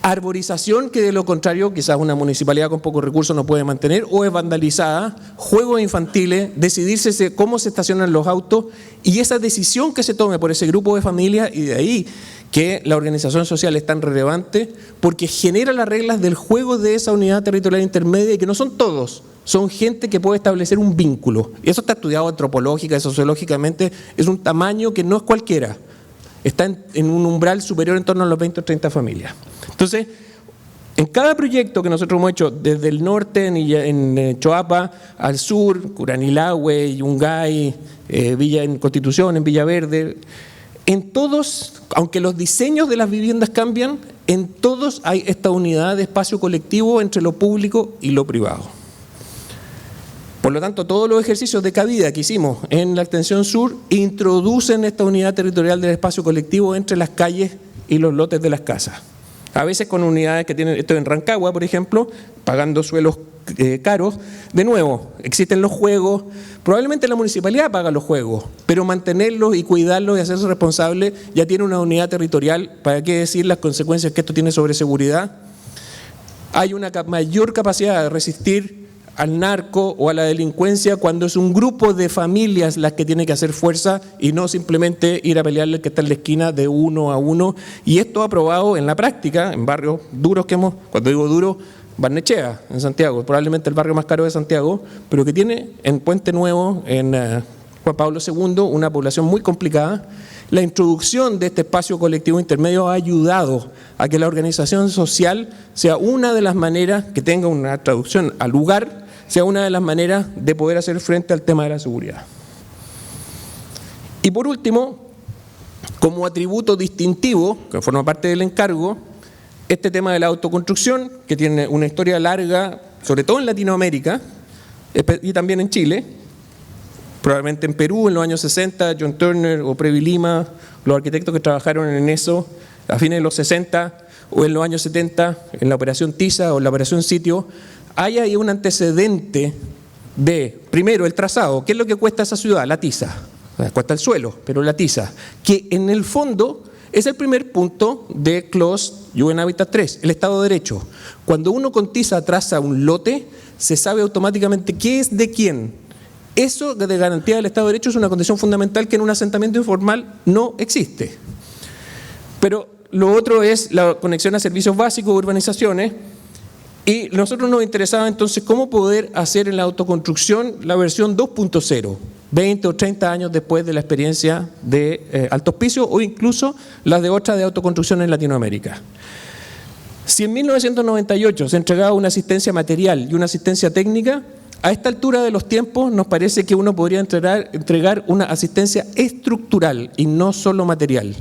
arborización, que de lo contrario quizás una municipalidad con pocos recursos no puede mantener, o es vandalizada, juegos infantiles, decidirse cómo se estacionan los autos, y esa decisión que se tome por ese grupo de familias, y de ahí que la organización social es tan relevante, porque genera las reglas del juego de esa unidad territorial intermedia, y que no son todos, son gente que puede establecer un vínculo. Y eso está estudiado antropológica y sociológicamente, es un tamaño que no es cualquiera. Está en un umbral superior en torno a los 20 o 30 familias. Entonces, en cada proyecto que nosotros hemos hecho, desde el norte, en Choapa, al sur, Curanilahue, Yungay, Villa en Constitución, en Villaverde, en todos, aunque los diseños de las viviendas cambian, en todos hay esta unidad de espacio colectivo entre lo público y lo privado. Por lo tanto, todos los ejercicios de cabida que hicimos en la extensión sur introducen esta unidad territorial del espacio colectivo entre las calles y los lotes de las casas. A veces con unidades que tienen, esto en Rancagua, por ejemplo, pagando suelos caros. De nuevo, existen los juegos, probablemente la municipalidad paga los juegos, pero mantenerlos y cuidarlos y hacerse responsable ya tiene una unidad territorial. ¿Para qué decir las consecuencias que esto tiene sobre seguridad? Hay una mayor capacidad de resistir al narco o a la delincuencia cuando es un grupo de familias las que tiene que hacer fuerza y no simplemente ir a pelearle al que está en la esquina de uno a uno. Y esto aprobado en la práctica, en barrios duros que hemos, cuando digo duro, Barnechea, en Santiago, probablemente el barrio más caro de Santiago, pero que tiene en Puente Nuevo, en Juan Pablo II, una población muy complicada. La introducción de este espacio colectivo intermedio ha ayudado a que la organización social sea una de las maneras, que tenga una traducción al lugar, sea una de las maneras de poder hacer frente al tema de la seguridad. Y por último, como atributo distintivo, que forma parte del encargo, este tema de la autoconstrucción, que tiene una historia larga, sobre todo en Latinoamérica y también en Chile, probablemente en Perú en los años 60, John Turner o Previ Lima, los arquitectos que trabajaron en eso a fines de los 60 o en los años 70, en la operación Tiza o la operación Sitio, hay ahí un antecedente de, primero, el trazado. ¿Qué es lo que cuesta esa ciudad? La tiza. Cuesta el suelo, pero la tiza. Que en el fondo es el primer punto de Clause UN Habitat 3, el Estado de Derecho. Cuando uno con tiza traza un lote, se sabe automáticamente qué es de quién. Eso de garantía del Estado de Derecho es una condición fundamental que en un asentamiento informal no existe. Pero lo otro es la conexión a servicios básicos, urbanizaciones, y nosotros nos interesaba entonces cómo poder hacer en la autoconstrucción la versión 2.0, 20 o 30 años después de la experiencia de Alto Hospicio o incluso las de otras de autoconstrucción en Latinoamérica. Si en 1998 se entregaba una asistencia material y una asistencia técnica, a esta altura de los tiempos nos parece que uno podría entregar una asistencia estructural y no solo material.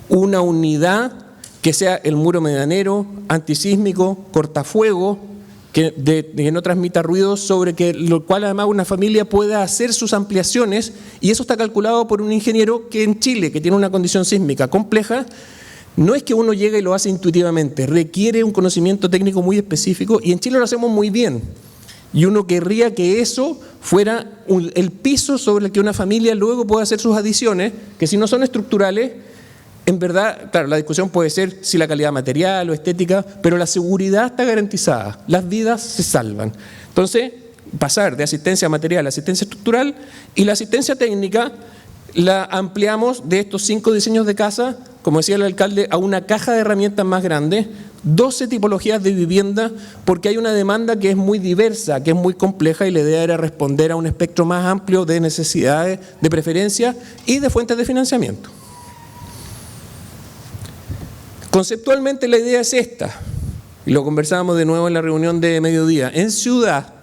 Una unidad que sea el muro medianero, antisísmico, cortafuego, que no transmita ruido, sobre lo cual además una familia pueda hacer sus ampliaciones, y eso está calculado por un ingeniero que en Chile, que tiene una condición sísmica compleja, no es que uno llegue y lo hace intuitivamente, requiere un conocimiento técnico muy específico, y en Chile lo hacemos muy bien. Y uno querría que eso fuera el piso sobre el que una familia luego pueda hacer sus adiciones, que si no son estructurales, en verdad, claro, la discusión puede ser si la calidad material o estética, pero la seguridad está garantizada, las vidas se salvan. Entonces, pasar de asistencia material a asistencia estructural, y la asistencia técnica la ampliamos de estos 5 diseños de casa, como decía el alcalde, a una caja de herramientas más grande, 12 tipologías de vivienda, porque hay una demanda que es muy diversa, que es muy compleja, y la idea era responder a un espectro más amplio de necesidades, de preferencias y de fuentes de financiamiento. Conceptualmente la idea es esta, y lo conversábamos de nuevo en la reunión de mediodía. En ciudad,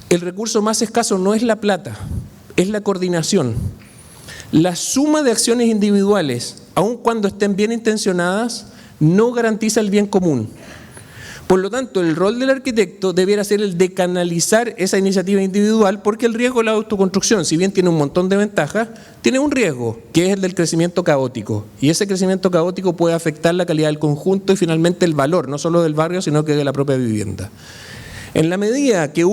el recurso más escaso no es la plata, es la coordinación. La suma de acciones individuales, aun cuando estén bien intencionadas, no garantiza el bien común. Por lo tanto, el rol del arquitecto debiera ser el de canalizar esa iniciativa individual, porque el riesgo de la autoconstrucción, si bien tiene un montón de ventajas, tiene un riesgo, que es el del crecimiento caótico. Y ese crecimiento caótico puede afectar la calidad del conjunto y finalmente el valor, no solo del barrio, sino que de la propia vivienda. En la medida que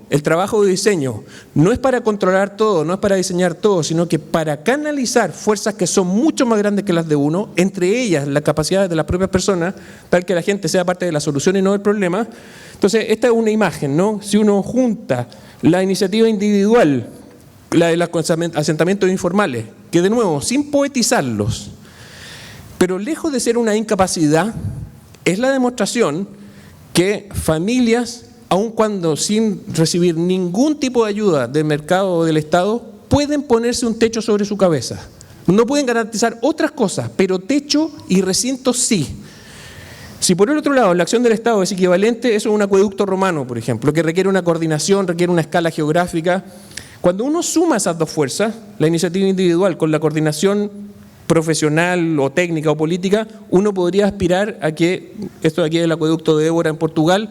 el trabajo de diseño no es para controlar todo, no es para diseñar todo, sino que para canalizar fuerzas que son mucho más grandes que las de uno, entre ellas las capacidades de las propias personas, tal que la gente sea parte de la solución y no del problema. Entonces, esta es una imagen, ¿no? Si uno junta la iniciativa individual, la de los asentamientos informales, que de nuevo, sin poetizarlos, pero lejos de ser una incapacidad, es la demostración que familias, aun cuando sin recibir ningún tipo de ayuda del mercado o del Estado, pueden ponerse un techo sobre su cabeza. No pueden garantizar otras cosas, pero techo y recinto sí. Si por el otro lado la acción del Estado es equivalente, eso es un acueducto romano, por ejemplo, que requiere una coordinación, requiere una escala geográfica. Cuando uno suma esas dos fuerzas, la iniciativa individual con la coordinación profesional o técnica o política, uno podría aspirar a que, esto de aquí es el acueducto de Évora en Portugal,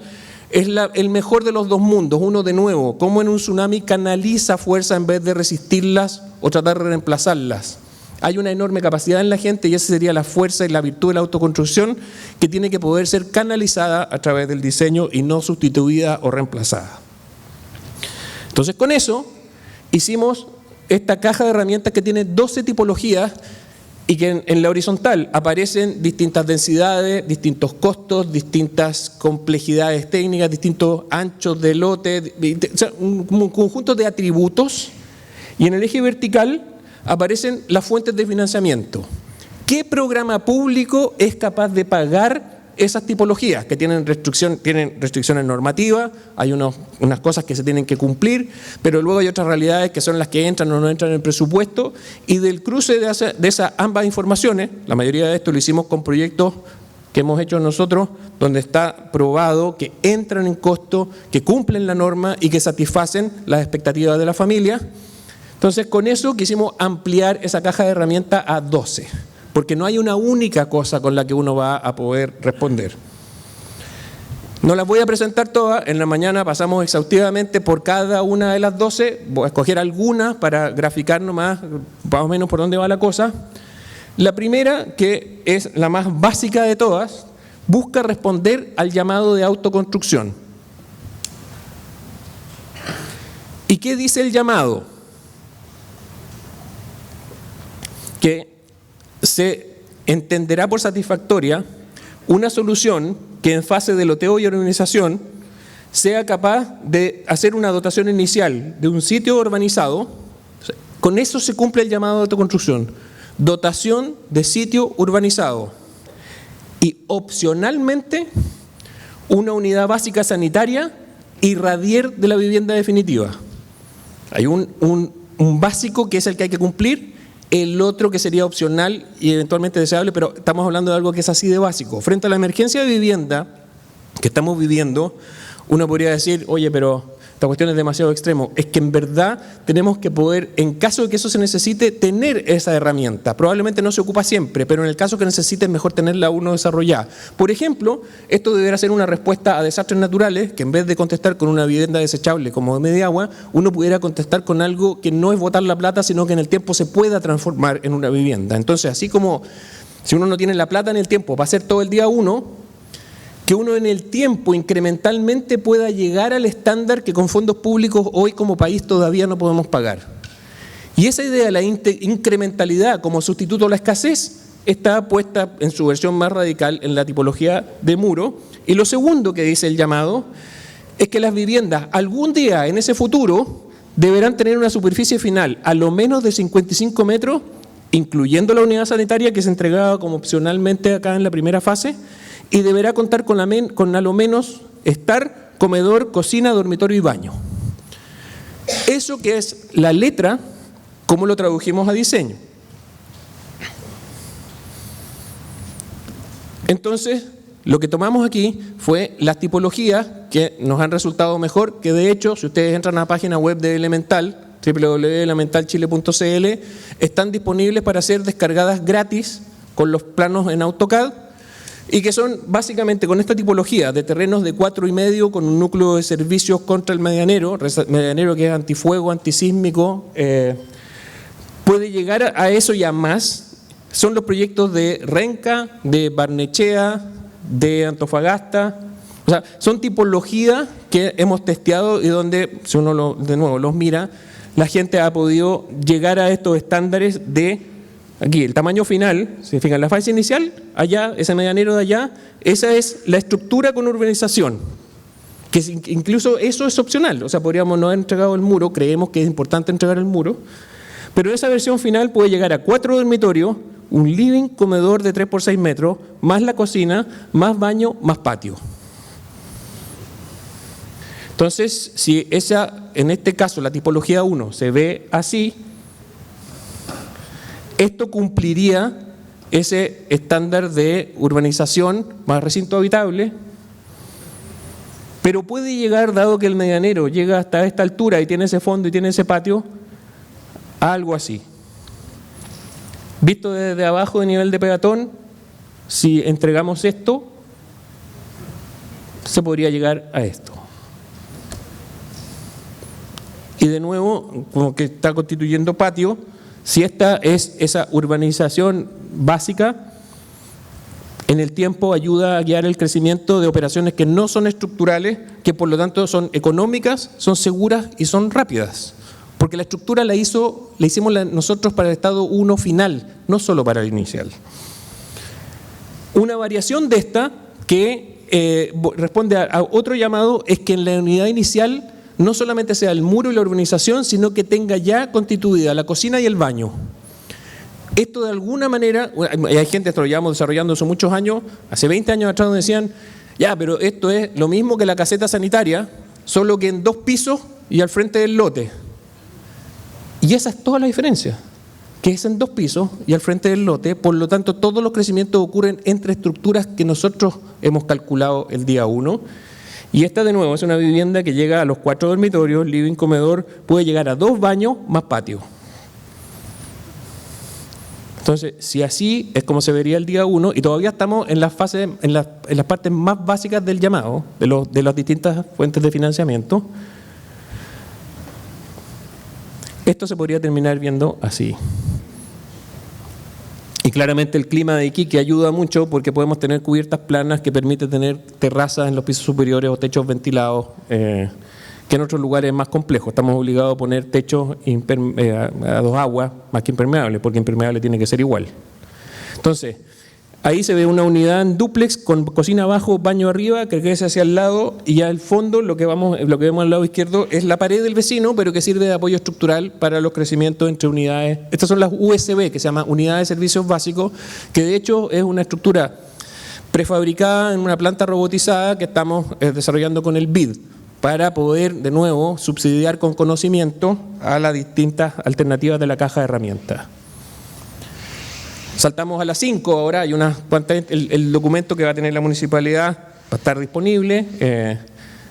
es el mejor de los dos mundos. Uno, de nuevo, como en un tsunami canaliza fuerza en vez de resistirlas o tratar de reemplazarlas. Hay una enorme capacidad en la gente, y esa sería la fuerza y la virtud de la autoconstrucción, que tiene que poder ser canalizada a través del diseño y no sustituida o reemplazada. Entonces, con eso hicimos esta caja de herramientas que tiene 12 tipologías, y que en la horizontal aparecen distintas densidades, distintos costos, distintas complejidades técnicas, distintos anchos de lote, o sea, un conjunto de atributos, y en el eje vertical aparecen las fuentes de financiamiento. ¿Qué programa público es capaz de pagar esas tipologías que tienen restricciones normativas? Hay unas cosas que se tienen que cumplir, pero luego hay otras realidades que son las que entran o no entran en el presupuesto, y del cruce de esas ambas informaciones, la mayoría de esto lo hicimos con proyectos que hemos hecho nosotros, donde está probado que entran en costo, que cumplen la norma y que satisfacen las expectativas de la familia. Entonces, con eso quisimos ampliar esa caja de herramientas a 12. Porque no hay una única cosa con la que uno va a poder responder. No las voy a presentar todas, en la mañana pasamos exhaustivamente por cada una de las 12, voy a escoger algunas para graficar nomás, más o menos por dónde va la cosa. La primera, que es la más básica de todas, busca responder al llamado de autoconstrucción. ¿Y qué dice el llamado? Que se entenderá por satisfactoria una solución que en fase de loteo y organización sea capaz de hacer una dotación inicial de un sitio urbanizado. Con eso se cumple el llamado de autoconstrucción. dotación de sitio urbanizado y opcionalmente una unidad básica sanitaria y radier de la vivienda definitiva. Hay un básico que es el que hay que cumplir, el otro que sería opcional y eventualmente deseable, pero estamos hablando de algo que es así de básico. Frente a la emergencia de vivienda que estamos viviendo, uno podría decir, oye, pero esta cuestión es demasiado extremo. Es que en verdad tenemos que poder, en caso de que eso se necesite, tener esa herramienta. Probablemente no se ocupa siempre, pero en el caso que necesite es mejor tenerla uno desarrollada. Por ejemplo, esto deberá ser una respuesta a desastres naturales, que en vez de contestar con una vivienda desechable como de media agua, uno pudiera contestar con algo que no es botar la plata, sino que en el tiempo se pueda transformar en una vivienda. Entonces, así como si uno no tiene la plata en el tiempo para hacer todo el día uno, que uno en el tiempo incrementalmente pueda llegar al estándar que con fondos públicos hoy como país todavía no podemos pagar. Y esa idea de la incrementalidad como sustituto a la escasez está puesta en su versión más radical en la tipología de muro. Y lo segundo que dice el llamado es que las viviendas algún día en ese futuro deberán tener una superficie final a lo menos de 55 metros, incluyendo la unidad sanitaria que se entregaba como opcionalmente acá en la primera fase, y deberá contar con a lo menos estar, comedor, cocina, dormitorio y baño. Eso que es la letra, ¿cómo lo tradujimos a diseño? Entonces, lo que tomamos aquí fue las tipologías que nos han resultado mejor, que de hecho, si ustedes entran a la página web de Elemental, www.elementalchile.cl, están disponibles para ser descargadas gratis con los planos en AutoCAD, y que son básicamente con esta tipología de terrenos de 4,5 con un núcleo de servicios contra el medianero que es antifuego, antisísmico, puede llegar a eso y a más. Son los proyectos de Renca, de Barnechea, de Antofagasta. O sea, son tipologías que hemos testeado y donde, si uno de nuevo los mira, la gente ha podido llegar a estos estándares de, aquí, el tamaño final, si fijan, la fase inicial, allá, ese medianero de allá, esa es la estructura con urbanización, que incluso eso es opcional, o sea, podríamos no haber entregado el muro, creemos que es importante entregar el muro, pero esa versión final puede llegar a 4 dormitorios, un living, comedor de 3 por 6 metros, más la cocina, más baño, más patio. Entonces, si esa, en este caso, la tipología 1 se ve así, esto cumpliría ese estándar de urbanización más recinto habitable, pero puede llegar, dado que el medianero llega hasta esta altura y tiene ese fondo y tiene ese patio, a algo así. Visto desde abajo de nivel de peatón, si entregamos esto, se podría llegar a esto. Y de nuevo, como que está constituyendo patio, si esta es esa urbanización básica, en el tiempo ayuda a guiar el crecimiento de operaciones que no son estructurales, que por lo tanto son económicas, son seguras y son rápidas. Porque la estructura la hicimos nosotros para el estado 1 final, no solo para el inicial. Una variación de esta que responde a otro llamado es que en la unidad inicial no solamente sea el muro y la urbanización, sino que tenga ya constituida la cocina y el baño. Esto de alguna manera, hay gente que lo llevamos desarrollando hace muchos años, hace 20 años atrás nos decían, ya, pero esto es lo mismo que la caseta sanitaria, solo que en 2 pisos y al frente del lote. Y esa es toda la diferencia, que es en 2 pisos y al frente del lote, por lo tanto todos los crecimientos ocurren entre estructuras que nosotros hemos calculado el día 1. Y esta de nuevo es una vivienda que llega a los 4 dormitorios, living, comedor, puede llegar a 2 baños más patio. Entonces, si así es como se vería el día 1, y todavía estamos en las fases, en las partes más básicas del llamado, de las distintas fuentes de financiamiento, esto se podría terminar viendo así. Y claramente el clima de Iquique ayuda mucho porque podemos tener cubiertas planas que permiten tener terrazas en los pisos superiores o techos ventilados, que en otros lugares es más complejo. Estamos obligados a poner techos a 2 aguas más que impermeables, porque impermeable tiene que ser igual. Entonces, Ahí se ve una unidad en dúplex con cocina abajo, baño arriba, que crece hacia el lado, y al fondo lo que vemos al lado izquierdo es la pared del vecino, pero que sirve de apoyo estructural para los crecimientos entre unidades. Estas son las USB, que se llama Unidades de Servicios Básicos, que de hecho es una estructura prefabricada en una planta robotizada que estamos desarrollando con el BID, para poder, de nuevo, subsidiar con conocimiento a las distintas alternativas de la caja de herramientas. Saltamos a las 5 ahora, hay unas cuantas, el documento que va a tener la municipalidad va a estar disponible,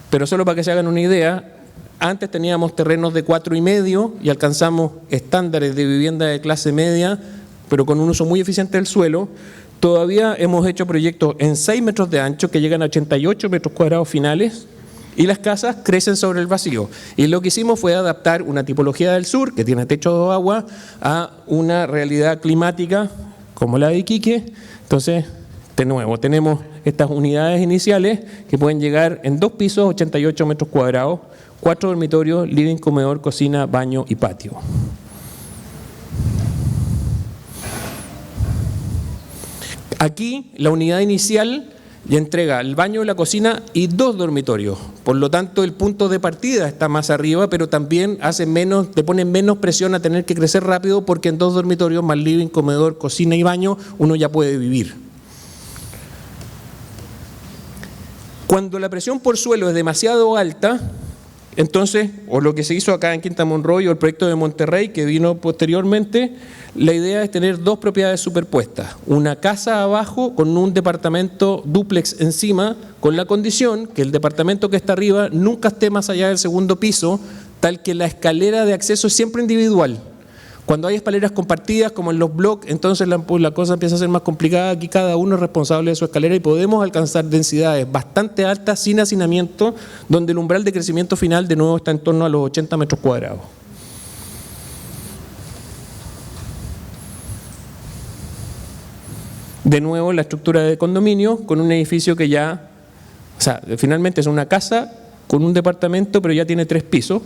pero solo para que se hagan una idea, antes teníamos terrenos de 4,5 y alcanzamos estándares de vivienda de clase media, pero con un uso muy eficiente del suelo. Todavía hemos hecho proyectos en 6 metros de ancho que llegan a 88 metros cuadrados finales, y las casas crecen sobre el vacío. Y lo que hicimos fue adaptar una tipología del sur, que tiene techo de agua, a una realidad climática como la de Iquique. Entonces, de nuevo, tenemos estas unidades iniciales que pueden llegar en 2 pisos, 88 metros cuadrados, 4 dormitorios, living, comedor, cocina, baño y patio. Aquí, la unidad inicial y entrega el baño, la cocina y 2 dormitorios. Por lo tanto, el punto de partida está más arriba, pero también te pone menos presión a tener que crecer rápido, porque en 2 dormitorios más living, comedor, cocina y baño uno ya puede vivir. Cuando la presión por suelo es demasiado alta, entonces, o lo que se hizo acá en Quinta Monroy o el proyecto de Monterrey que vino posteriormente, la idea es tener 2 propiedades superpuestas, una casa abajo con un departamento dúplex encima, con la condición que el departamento que está arriba nunca esté más allá del 2º piso, tal que la escalera de acceso es siempre individual. Cuando hay escaleras compartidas, como en los bloques, entonces la cosa empieza a ser más complicada. Aquí cada uno es responsable de su escalera y podemos alcanzar densidades bastante altas sin hacinamiento, donde el umbral de crecimiento final de nuevo está en torno a los 80 metros cuadrados. De nuevo, la estructura de condominio con un edificio que ya, finalmente es una casa con un departamento, pero ya tiene 3 pisos.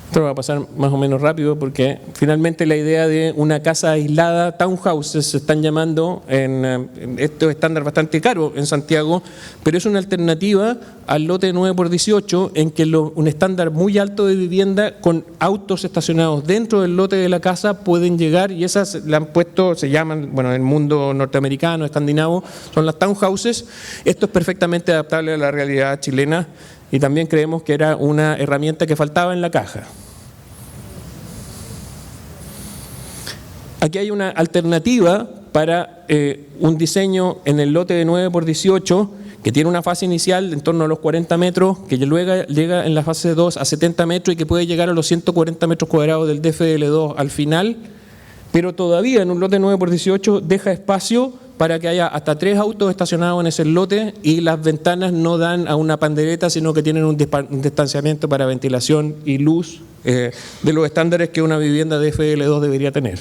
Esto va a pasar más o menos rápido porque finalmente la idea de una casa aislada, townhouses se están llamando, esto es estándar bastante caro en Santiago, pero es una alternativa al lote 9x18 en que un estándar muy alto de vivienda con autos estacionados dentro del lote de la casa pueden llegar, y esas la han puesto, se llaman, en el mundo norteamericano, escandinavo, son las townhouses. Esto es perfectamente adaptable a la realidad chilena. Y también creemos que era una herramienta que faltaba en la caja. Aquí hay una alternativa para un diseño en el lote de 9x18 que tiene una fase inicial en torno a los 40 metros, que luego llega en la fase 2 a 70 metros y que puede llegar a los 140 metros cuadrados del DFL2 al final, pero todavía en un lote 9x18 deja espacio para que haya hasta 3 autos estacionados en ese lote, y las ventanas no dan a una pandereta, sino que tienen un distanciamiento para ventilación y luz de los estándares que una vivienda de FL2 debería tener.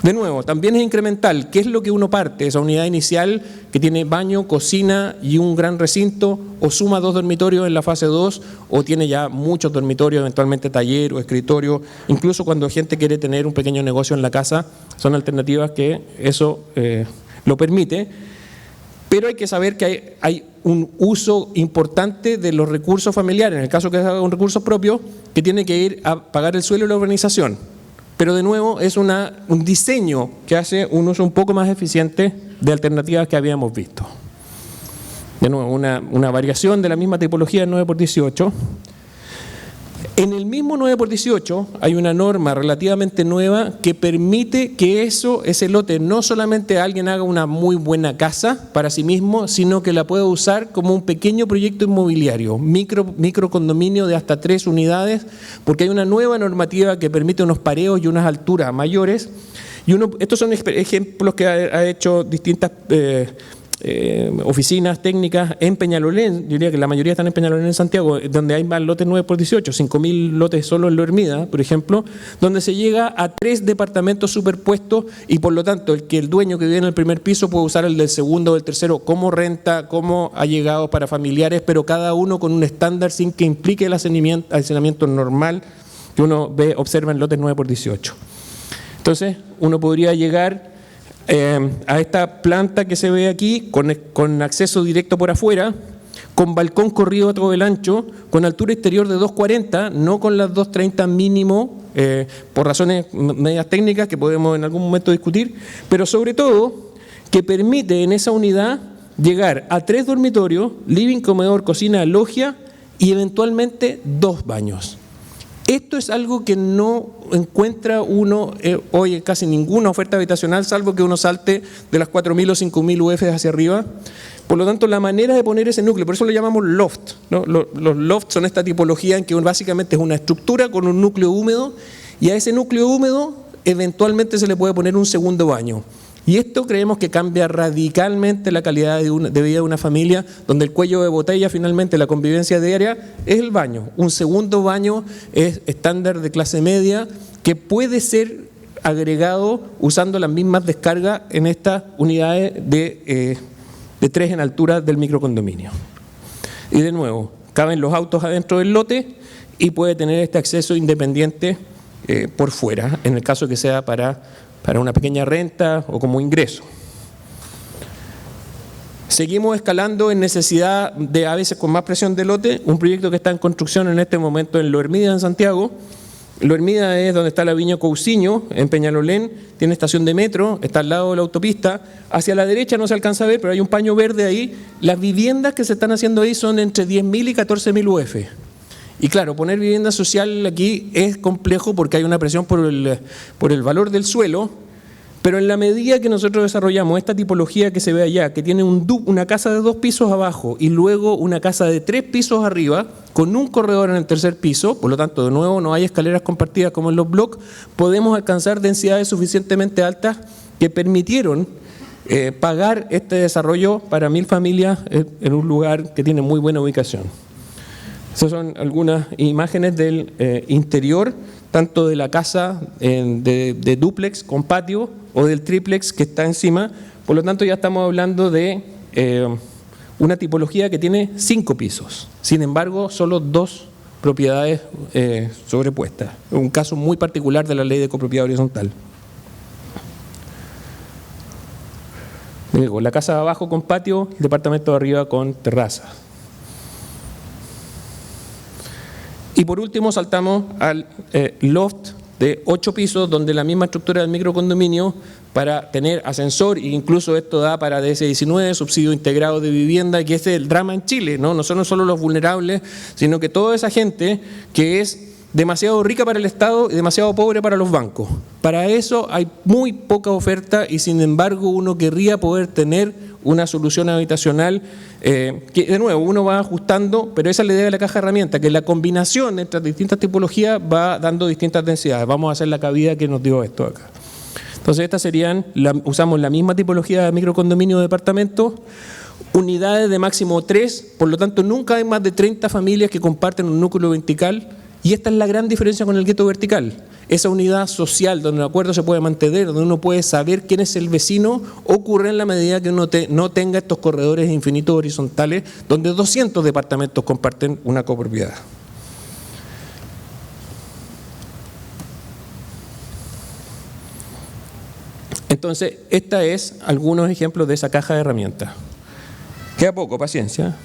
De nuevo, también es incremental. ¿Qué es lo que uno parte? Esa unidad inicial que tiene baño, cocina y un gran recinto, o suma 2 dormitorios en la fase 2, o tiene ya muchos dormitorios, eventualmente taller o escritorio. Incluso cuando gente quiere tener un pequeño negocio en la casa, son alternativas que eso lo permite, pero hay que saber que hay un uso importante de los recursos familiares, en el caso que es un recurso propio, que tiene que ir a pagar el suelo y la urbanización. Pero de nuevo es un diseño que hace un uso un poco más eficiente de alternativas que habíamos visto. De nuevo, una variación de la misma tipología del 9x18. En el mismo 9x18 hay una norma relativamente nueva que permite que ese lote no solamente alguien haga una muy buena casa para sí mismo, sino que la pueda usar como un pequeño proyecto inmobiliario, micro condominio de hasta 3 unidades, porque hay una nueva normativa que permite unos pareos y unas alturas mayores. Y estos son ejemplos que ha hecho distintas oficinas técnicas en Peñalolén. Yo diría que la mayoría están en Peñalolén, en Santiago, donde hay más lotes 9x18, 5.000 lotes solo en Lo Hermida, por ejemplo, donde se llega a 3 departamentos superpuestos, y por lo tanto el dueño que vive en el primer piso puede usar el del segundo o el tercero como renta, como allegados para familiares, pero cada uno con un estándar sin que implique el hacinamiento normal que uno observa en lotes 9x18. Entonces, uno podría llegar a esta planta que se ve aquí con acceso directo por afuera, con balcón corrido a todo el ancho, con altura exterior de 2,40, no con las 2,30 mínimo, por razones medias técnicas que podemos en algún momento discutir, pero sobre todo que permite en esa unidad llegar a 3 dormitorios, living, comedor, cocina, logia y eventualmente 2 baños. Esto es algo que no encuentra uno hoy en casi ninguna oferta habitacional, salvo que uno salte de las 4.000 o 5.000 UF hacia arriba. Por lo tanto, la manera de poner ese núcleo, por eso lo llamamos loft, ¿no? Los lofts son esta tipología en que básicamente es una estructura con un núcleo húmedo, y a ese núcleo húmedo eventualmente se le puede poner un segundo baño. Y esto creemos que cambia radicalmente la calidad de vida de una familia, donde el cuello de botella, finalmente la convivencia diaria, es el baño. Un segundo baño es estándar de clase media que puede ser agregado usando las mismas descargas en estas unidades de 3 en altura del microcondominio. Y de nuevo, caben los autos adentro del lote y puede tener este acceso independiente por fuera, en el caso que sea para una pequeña renta o como ingreso. Seguimos escalando en necesidad de, a veces con más presión de lote, un proyecto que está en construcción en este momento en Lo Hermida, en Santiago. Lo Hermida es donde está la Viña Cousiño, en Peñalolén, tiene estación de metro, está al lado de la autopista. Hacia la derecha no se alcanza a ver, pero hay un paño verde ahí. Las viviendas que se están haciendo ahí son entre 10.000 y 14.000 UF. Y claro, poner vivienda social aquí es complejo porque hay una presión por el valor del suelo, pero en la medida que nosotros desarrollamos esta tipología que se ve allá, que tiene una casa de 2 pisos abajo y luego una casa de 3 pisos arriba, con un corredor en el tercer piso, por lo tanto, de nuevo, no hay escaleras compartidas como en los blocks, podemos alcanzar densidades suficientemente altas que permitieron pagar este desarrollo para 1.000 familias en un lugar que tiene muy buena ubicación. Esas son algunas imágenes del interior, tanto de la casa de dúplex con patio o del triplex que está encima. Por lo tanto, ya estamos hablando de una tipología que tiene 5 pisos. Sin embargo, solo 2 propiedades sobrepuestas. Un caso muy particular de la ley de copropiedad horizontal. Luego, la casa de abajo con patio, el departamento de arriba con terraza. Y por último saltamos al loft de 8 pisos, donde la misma estructura del microcondominio, para tener ascensor, e incluso esto da para DS19, subsidio integrado de vivienda, que es el drama en Chile, ¿no? No son solo los vulnerables, sino que toda esa gente que es demasiado rica para el Estado y demasiado pobre para los bancos. Para eso hay muy poca oferta y sin embargo uno querría poder tener una solución habitacional que de nuevo uno va ajustando, pero esa es la idea de la caja de herramientas, que la combinación entre las distintas tipologías va dando distintas densidades. Vamos a hacer la cabida que nos dio esto acá. Entonces estas serían, usamos la misma tipología de microcondominio de departamentos, unidades de máximo 3, por lo tanto nunca hay más de 30 familias que comparten un núcleo vertical. Y esta es la gran diferencia con el gueto vertical. Esa unidad social donde el acuerdo se puede mantener, donde uno puede saber quién es el vecino, ocurre en la medida que uno no tenga estos corredores infinitos horizontales donde 200 departamentos comparten una copropiedad. Entonces, esta es algunos ejemplos de esa caja de herramientas. Queda poco, paciencia.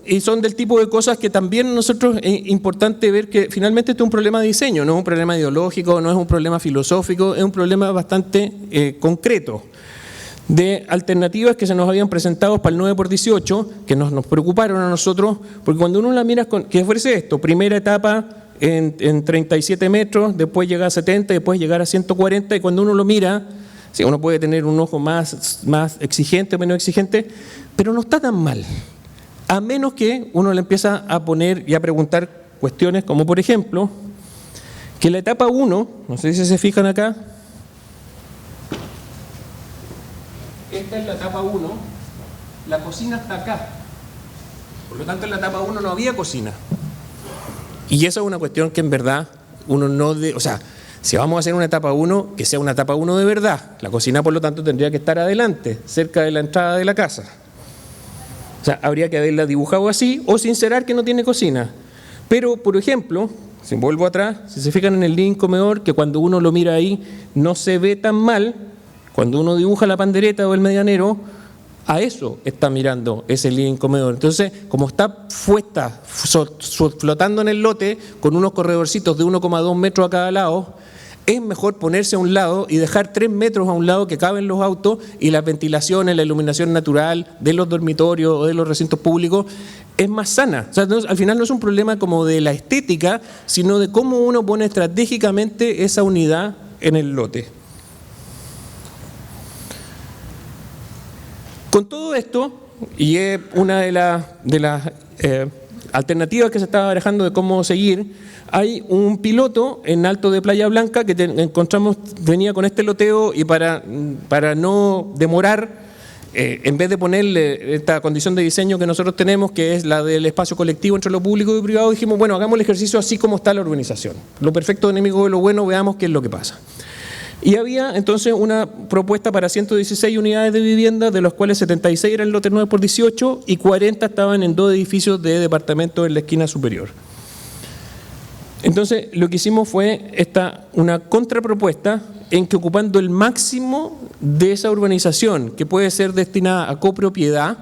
Y son del tipo de cosas que también nosotros es importante ver que finalmente esto es un problema de diseño, no es un problema ideológico, no es un problema filosófico, es un problema bastante concreto de alternativas que se nos habían presentado para el 9x18, que nos preocuparon a nosotros, porque cuando uno la mira, ¿qué ofrece esto? Primera etapa en 37 metros, después llega a 70, después llegar a 140, y cuando uno lo mira, sí, uno puede tener un ojo más exigente o menos exigente, pero no está tan mal. A menos que uno le empieza a poner y a preguntar cuestiones como, por ejemplo, que la etapa 1, no sé si se fijan acá, esta es la etapa 1, la cocina está acá. Por lo tanto, en la etapa 1 no había cocina. Y esa es una cuestión que en verdad uno no... o sea, si vamos a hacer una etapa 1, que sea una etapa 1 de verdad. La cocina, por lo tanto, tendría que estar adelante, cerca de la entrada de la casa. O sea, habría que haberla dibujado así o sincerar que no tiene cocina. Pero, por ejemplo, si vuelvo atrás, si se fijan en el living comedor, que cuando uno lo mira ahí no se ve tan mal, cuando uno dibuja la pandereta o el medianero, a eso está mirando ese living comedor. Entonces, como está flotando en el lote, con unos corredorcitos de 1,2 metros a cada lado, es mejor ponerse a un lado y dejar 3 metros a un lado que caben los autos, y las ventilaciones, la iluminación natural de los dormitorios o de los recintos públicos es más sana. O sea, al final no es un problema como de la estética, sino de cómo uno pone estratégicamente esa unidad en el lote. Con todo esto, y es una de las alternativas que se estaba barajando de cómo seguir, hay un piloto en Alto de Playa Blanca que encontramos, venía con este loteo, y para no demorar, en vez de ponerle esta condición de diseño que nosotros tenemos, que es la del espacio colectivo entre lo público y privado, dijimos, bueno, hagamos el ejercicio así como está la urbanización. Lo perfecto enemigo de lo bueno, veamos qué es lo que pasa. Y había entonces una propuesta para 116 unidades de vivienda, de los cuales 76 eran lotes 9x18 y 40 estaban en 2 edificios de departamentos en la esquina superior. Entonces, lo que hicimos fue una contrapropuesta en que, ocupando el máximo de esa urbanización, que puede ser destinada a copropiedad,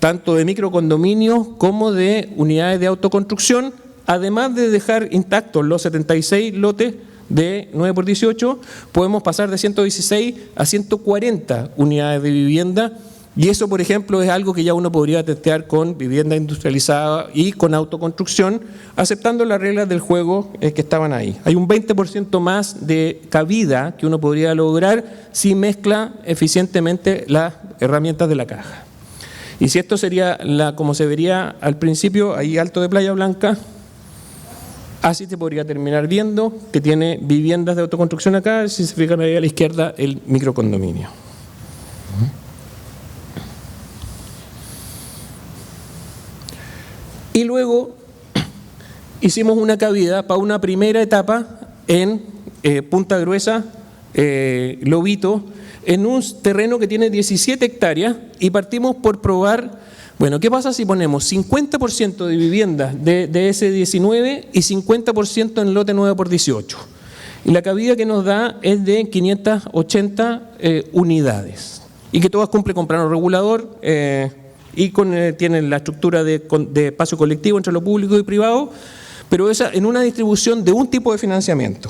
tanto de microcondominios como de unidades de autoconstrucción, además de dejar intactos los 76 lotes de 9x18, podemos pasar de 116 a 140 unidades de vivienda, y eso, por ejemplo, es algo que ya uno podría testear con vivienda industrializada y con autoconstrucción, aceptando las reglas del juego que estaban ahí. Hay un 20% más de cabida que uno podría lograr si mezcla eficientemente las herramientas de la caja. Y si esto sería como se vería al principio, ahí Alto de Playa Blanca, así se podría terminar viendo, que tiene viviendas de autoconstrucción acá, si se fijan ahí a la izquierda, el microcondominio. Y luego hicimos una cabida para una primera etapa en Punta Gruesa, Lobito, en un terreno que tiene 17 hectáreas, y partimos por probar, bueno, ¿qué pasa si ponemos 50% de viviendas de ese 19 y 50% en lote 9x18? Y la cabida que nos da es de 580 unidades, y que todas cumplen con plano regulador, y tienen la estructura de espacio colectivo entre lo público y privado, pero esa en una distribución de un tipo de financiamiento.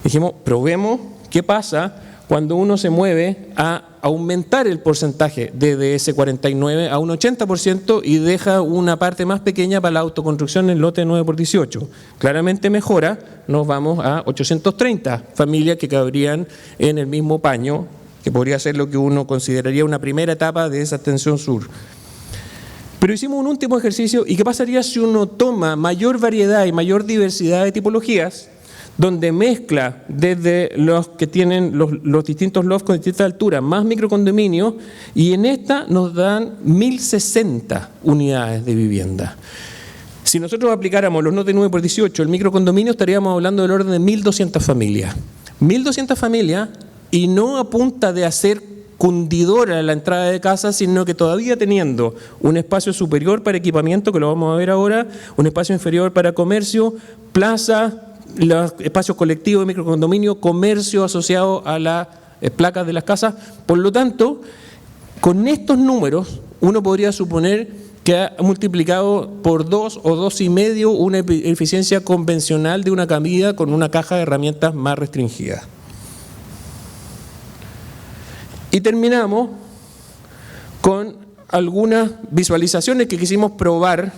Dijimos, probemos qué pasa cuando uno se mueve a aumentar el porcentaje de DS49 a un 80% y deja una parte más pequeña para la autoconstrucción en lote 9x18. Claramente mejora, nos vamos a 830 familias que cabrían en el mismo paño, que podría ser lo que uno consideraría una primera etapa de esa extensión sur. Pero hicimos un último ejercicio, ¿y qué pasaría si uno toma mayor variedad y mayor diversidad de tipologías, donde mezcla desde los que tienen los distintos lofts con distintas alturas, más microcondominios, y en esta nos dan 1060 unidades de vivienda? Si nosotros aplicáramos los lotes 9x18, el microcondominio, estaríamos hablando del orden de 1200 familias. 1200 familias, y no a punta de hacer cundidora la entrada de casa, sino que todavía teniendo un espacio superior para equipamiento, que lo vamos a ver ahora, un espacio inferior para comercio, plaza, los espacios colectivos de microcondominio, comercio asociado a las placas de las casas. Por lo tanto, con estos números, uno podría suponer que ha multiplicado por 2 o 2,5 una eficiencia convencional de una cabida con una caja de herramientas más restringida. Y terminamos con algunas visualizaciones que quisimos probar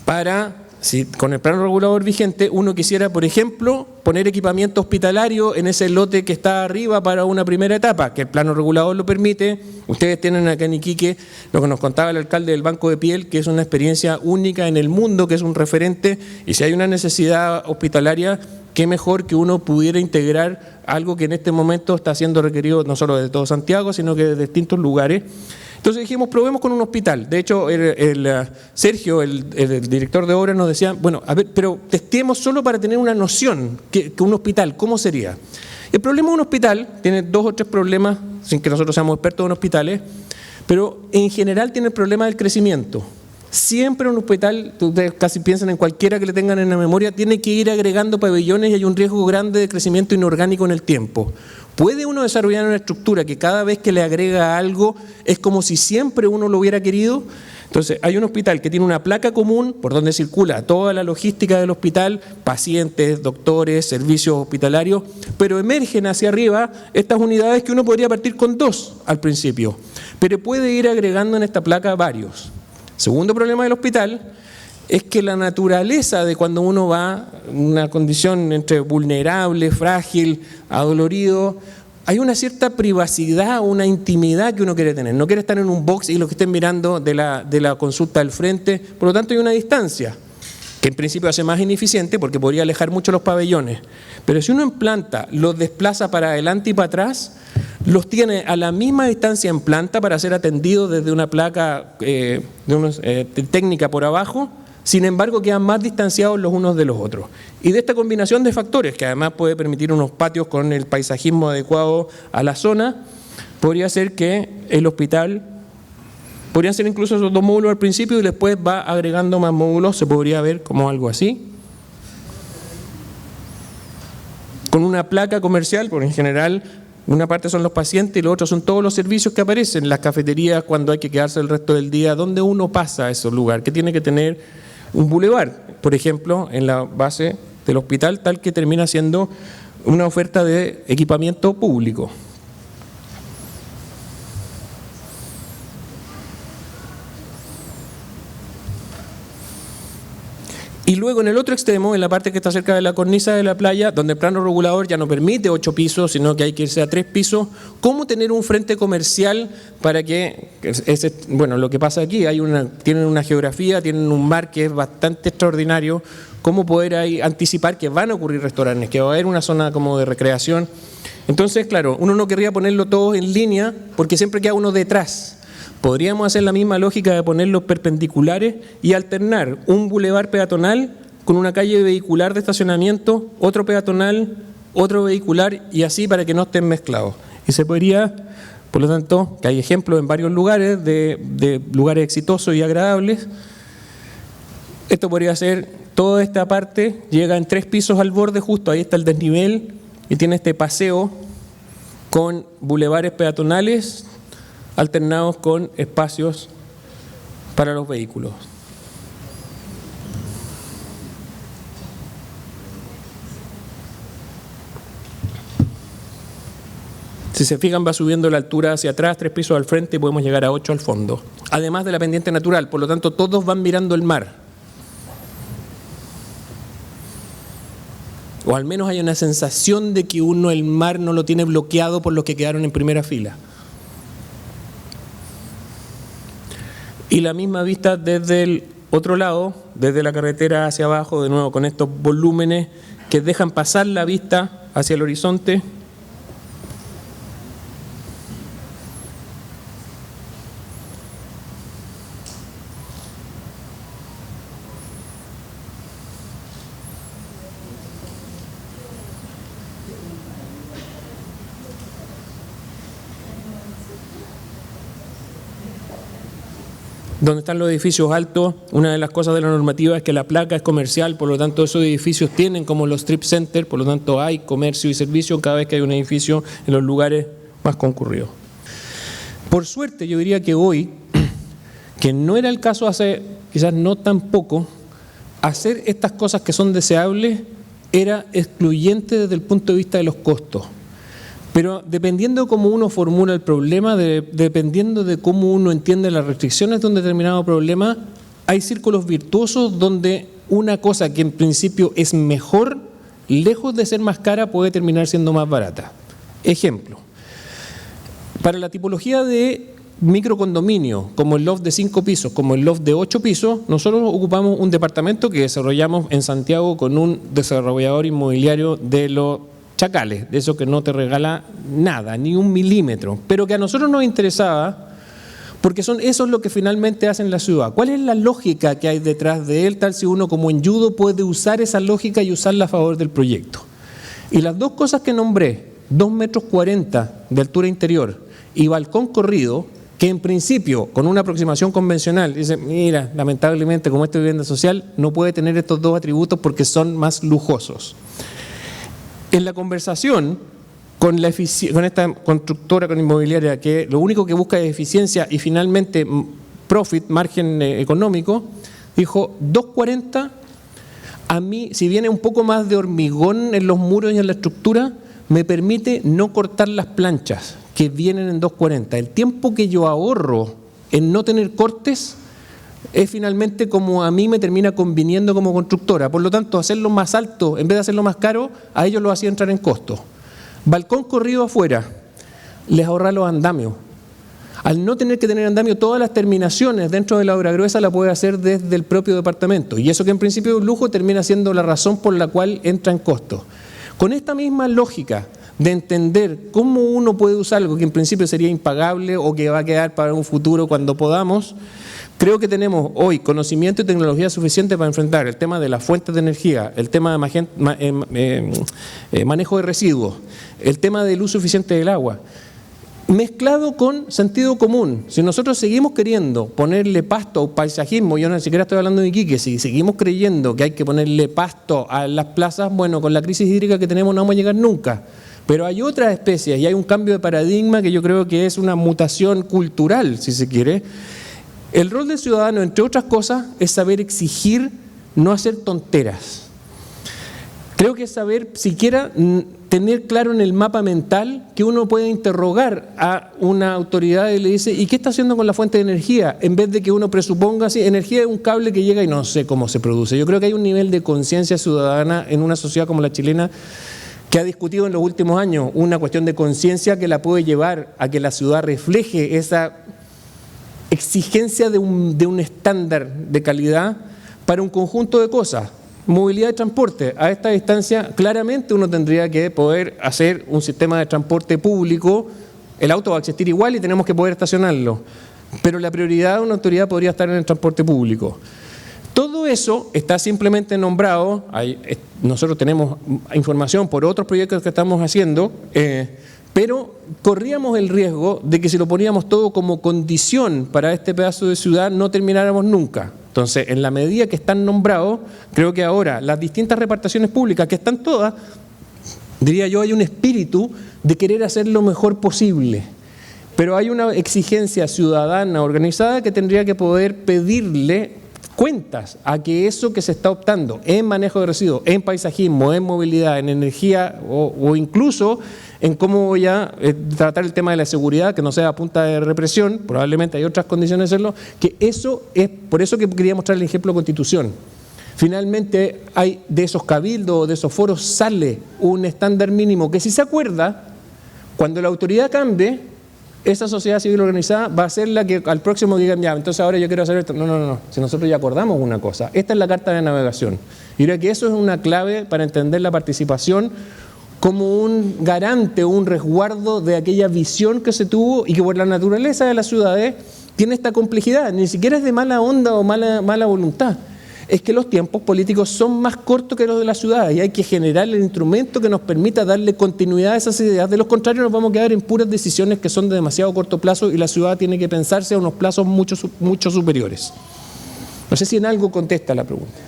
para, si con el plano regulador vigente uno quisiera, por ejemplo, poner equipamiento hospitalario en ese lote que está arriba para una primera etapa, que el plano regulador lo permite. Ustedes tienen acá en Iquique lo que nos contaba el alcalde del Banco de Piel, que es una experiencia única en el mundo, que es un referente, y si hay una necesidad hospitalaria, qué mejor que uno pudiera integrar algo que en este momento está siendo requerido no solo de todo Santiago, sino que de distintos lugares. Entonces dijimos, probemos con un hospital. De hecho, Sergio, el director de obras, nos decía, bueno, a ver, pero testeemos solo para tener una noción, que un hospital, ¿cómo sería? El problema de un hospital tiene 2 o 3 problemas, sin que nosotros seamos expertos en hospitales, pero en general tiene el problema del crecimiento. Siempre un hospital, ustedes casi piensan en cualquiera que le tengan en la memoria, tiene que ir agregando pabellones y hay un riesgo grande de crecimiento inorgánico en el tiempo. ¿Puede uno desarrollar una estructura que cada vez que le agrega algo es como si siempre uno lo hubiera querido? Entonces, hay un hospital que tiene una placa común por donde circula toda la logística del hospital, pacientes, doctores, servicios hospitalarios, pero emergen hacia arriba estas unidades que uno podría partir con 2 al principio, pero puede ir agregando en esta placa varios. Segundo problema del hospital es que la naturaleza de cuando uno va en una condición entre vulnerable, frágil, adolorido, hay una cierta privacidad, una intimidad que uno quiere tener. No quiere estar en un box y los que estén mirando de la consulta al frente. Por lo tanto, hay una distancia que en principio hace más ineficiente porque podría alejar mucho los pabellones. Pero si uno en planta los desplaza para adelante y para atrás, los tiene a la misma distancia en planta para ser atendidos desde una placa técnica por abajo. Sin embargo, quedan más distanciados los unos de los otros. Y de esta combinación de factores, que además puede permitir unos patios con el paisajismo adecuado a la zona, podría ser que el hospital, podrían ser incluso esos 2 módulos al principio y después va agregando más módulos, se podría ver como algo así. Con una placa comercial, porque en general una parte son los pacientes y lo otro son todos los servicios que aparecen, las cafeterías cuando hay que quedarse el resto del día, ¿dónde uno pasa a esos lugares? ¿Qué tiene que tener un bulevar, por ejemplo, en la base del hospital, tal que termina siendo una oferta de equipamiento público? Y luego en el otro extremo, en la parte que está cerca de la cornisa de la playa, donde el plano regulador ya no permite 8 pisos, sino que hay que irse a 3 pisos, ¿cómo tener un frente comercial para que, bueno, lo que pasa aquí, tienen una geografía, tienen un mar que es bastante extraordinario, cómo poder ahí anticipar que van a ocurrir restaurantes, que va a haber una zona como de recreación? Entonces, claro, uno no querría ponerlo todo en línea porque siempre queda uno detrás. Podríamos hacer la misma lógica de ponerlos perpendiculares y alternar un bulevar peatonal con una calle vehicular de estacionamiento, otro peatonal, otro vehicular y así para que no estén mezclados. Y se podría, por lo tanto, que hay ejemplos en varios lugares de lugares exitosos y agradables. Esto podría ser, toda esta parte llega en 3 pisos al borde, justo ahí está el desnivel y tiene este paseo con bulevares peatonales alternados con espacios para los vehículos. Si se fijan, va subiendo la altura hacia atrás, 3 pisos al frente y podemos llegar a 8 al fondo. Además de la pendiente natural, por lo tanto todos van mirando el mar. O al menos hay una sensación de que uno el mar no lo tiene bloqueado por los que quedaron en primera fila. Y la misma vista desde el otro lado, desde la carretera hacia abajo, de nuevo con estos volúmenes que dejan pasar la vista hacia el horizonte. Donde están los edificios altos, una de las cosas de la normativa es que la placa es comercial, por lo tanto esos edificios tienen como los strip centers, por lo tanto hay comercio y servicio cada vez que hay un edificio en los lugares más concurridos. Por suerte yo diría que hoy, que no era el caso hace quizás no tan poco, hacer estas cosas que son deseables era excluyente desde el punto de vista de los costos. Pero dependiendo de cómo uno formula el problema, dependiendo de cómo uno entiende las restricciones de un determinado problema, hay círculos virtuosos donde una cosa que en principio es mejor, lejos de ser más cara, puede terminar siendo más barata. Ejemplo, para la tipología de microcondominio, como el loft de 5 pisos, como el loft de 8 pisos, nosotros ocupamos un departamento que desarrollamos en Santiago con un desarrollador inmobiliario de los chacales, de eso que no te regala nada, ni 1 milímetro, pero que a nosotros nos interesaba porque eso es lo que finalmente hacen la ciudad. ¿Cuál es la lógica que hay detrás de él? Tal si uno como en judo puede usar esa lógica y usarla a favor del proyecto. Y las dos cosas que nombré, 2,40 metros de altura interior y balcón corrido, que en principio, con una aproximación convencional, dice, mira, lamentablemente como esta vivienda social no puede tener estos dos atributos porque son más lujosos. En la conversación con esta constructora, con inmobiliaria, que lo único que busca es eficiencia y finalmente profit, margen económico, dijo, 240, a mí, si viene un poco más de hormigón en los muros y en la estructura, me permite no cortar las planchas que vienen en 240. El tiempo que yo ahorro en no tener cortes es finalmente como a mí me termina conviniendo como constructora. Por lo tanto, hacerlo más alto en vez de hacerlo más caro, a ellos lo hacía entrar en costo. Balcón corrido afuera, les ahorra los andamios. Al no tener que tener andamio, todas las terminaciones dentro de la obra gruesa la puede hacer desde el propio departamento. Y eso que en principio es un lujo termina siendo la razón por la cual entra en costo. Con esta misma lógica de entender cómo uno puede usar algo que en principio sería impagable o que va a quedar para un futuro cuando podamos, creo que tenemos hoy conocimiento y tecnología suficiente para enfrentar el tema de las fuentes de energía, el tema de manejo de residuos, el tema del uso eficiente del agua, mezclado con sentido común. Si nosotros seguimos queriendo ponerle pasto o paisajismo, yo no siquiera estoy hablando de Iquique, si seguimos creyendo que hay que ponerle pasto a las plazas, bueno, con la crisis hídrica que tenemos no vamos a llegar nunca. Pero hay otras especies y hay un cambio de paradigma que yo creo que es una mutación cultural, si se quiere. El rol del ciudadano, entre otras cosas, es saber exigir, no hacer tonteras. Creo que es saber siquiera tener claro en el mapa mental que uno puede interrogar a una autoridad y le dice, ¿y qué está haciendo con la fuente de energía? En vez de que uno presuponga, sí, energía es un cable que llega y no sé cómo se produce. Yo creo que hay un nivel de conciencia ciudadana en una sociedad como la chilena que ha discutido en los últimos años una cuestión de conciencia que la puede llevar a que la ciudad refleje esa exigencia de un estándar de calidad para un conjunto de cosas. Movilidad de transporte. A esta distancia, claramente uno tendría que poder hacer un sistema de transporte público. El auto va a existir igual y tenemos que poder estacionarlo. Pero la prioridad de una autoridad podría estar en el transporte público. Todo eso está simplemente nombrado. Nosotros tenemos información por otros proyectos que estamos haciendo, pero corríamos el riesgo de que si lo poníamos todo como condición para este pedazo de ciudad no termináramos nunca. Entonces, en la medida que están nombrados, creo que ahora las distintas reparticiones públicas, que están todas, diría yo, hay un espíritu de querer hacer lo mejor posible. Pero hay una exigencia ciudadana organizada que tendría que poder pedirle cuentas a que eso que se está optando en manejo de residuos, en paisajismo, en movilidad, en energía o incluso en cómo voy a tratar el tema de la seguridad, que no sea a punta de represión, probablemente hay otras condiciones de hacerlo, que eso es, por eso que quería mostrar el ejemplo de Constitución. Finalmente, hay de esos cabildos, de esos foros, sale un estándar mínimo que si se acuerda, cuando la autoridad cambie, esa sociedad civil organizada va a ser la que al próximo digan, ya, entonces ahora yo quiero hacer esto. No, si nosotros ya acordamos una cosa. Esta es la carta de navegación. Y creo que eso es una clave para entender la participación como un garante o un resguardo de aquella visión que se tuvo y que por la naturaleza de las ciudades tiene esta complejidad. Ni siquiera es de mala onda o mala voluntad. Es que los tiempos políticos son más cortos que los de la ciudad y hay que generar el instrumento que nos permita darle continuidad a esas ideas. De lo contrario nos vamos a quedar en puras decisiones que son de demasiado corto plazo y la ciudad tiene que pensarse a unos plazos mucho superiores. No sé si en algo contesta la pregunta.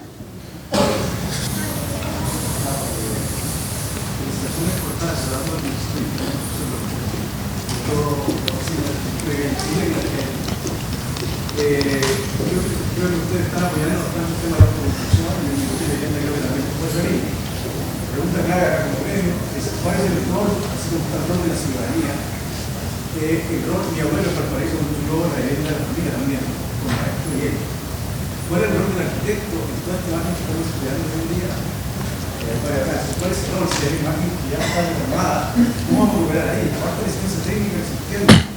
Creo que ustedes están apoyando bastante el tema de la construcción y el Ministerio de Vivienda creo que también puede salir. La pregunta clara como premio es cuál es el rol, así como está el rol de la ciudadanía, el rol, mi abuelo en Valparaíso construyó la vivienda de la familia también, con maestro y él. ¿Cuál es el rol del arquitecto en toda esta imagen que estamos estudiando hoy en día? ¿Cuál es el rol si hay imagen que ya está deformada? ¿Cómo vamos a recuperar ahí? Aparte de la asistencia técnica existiendo.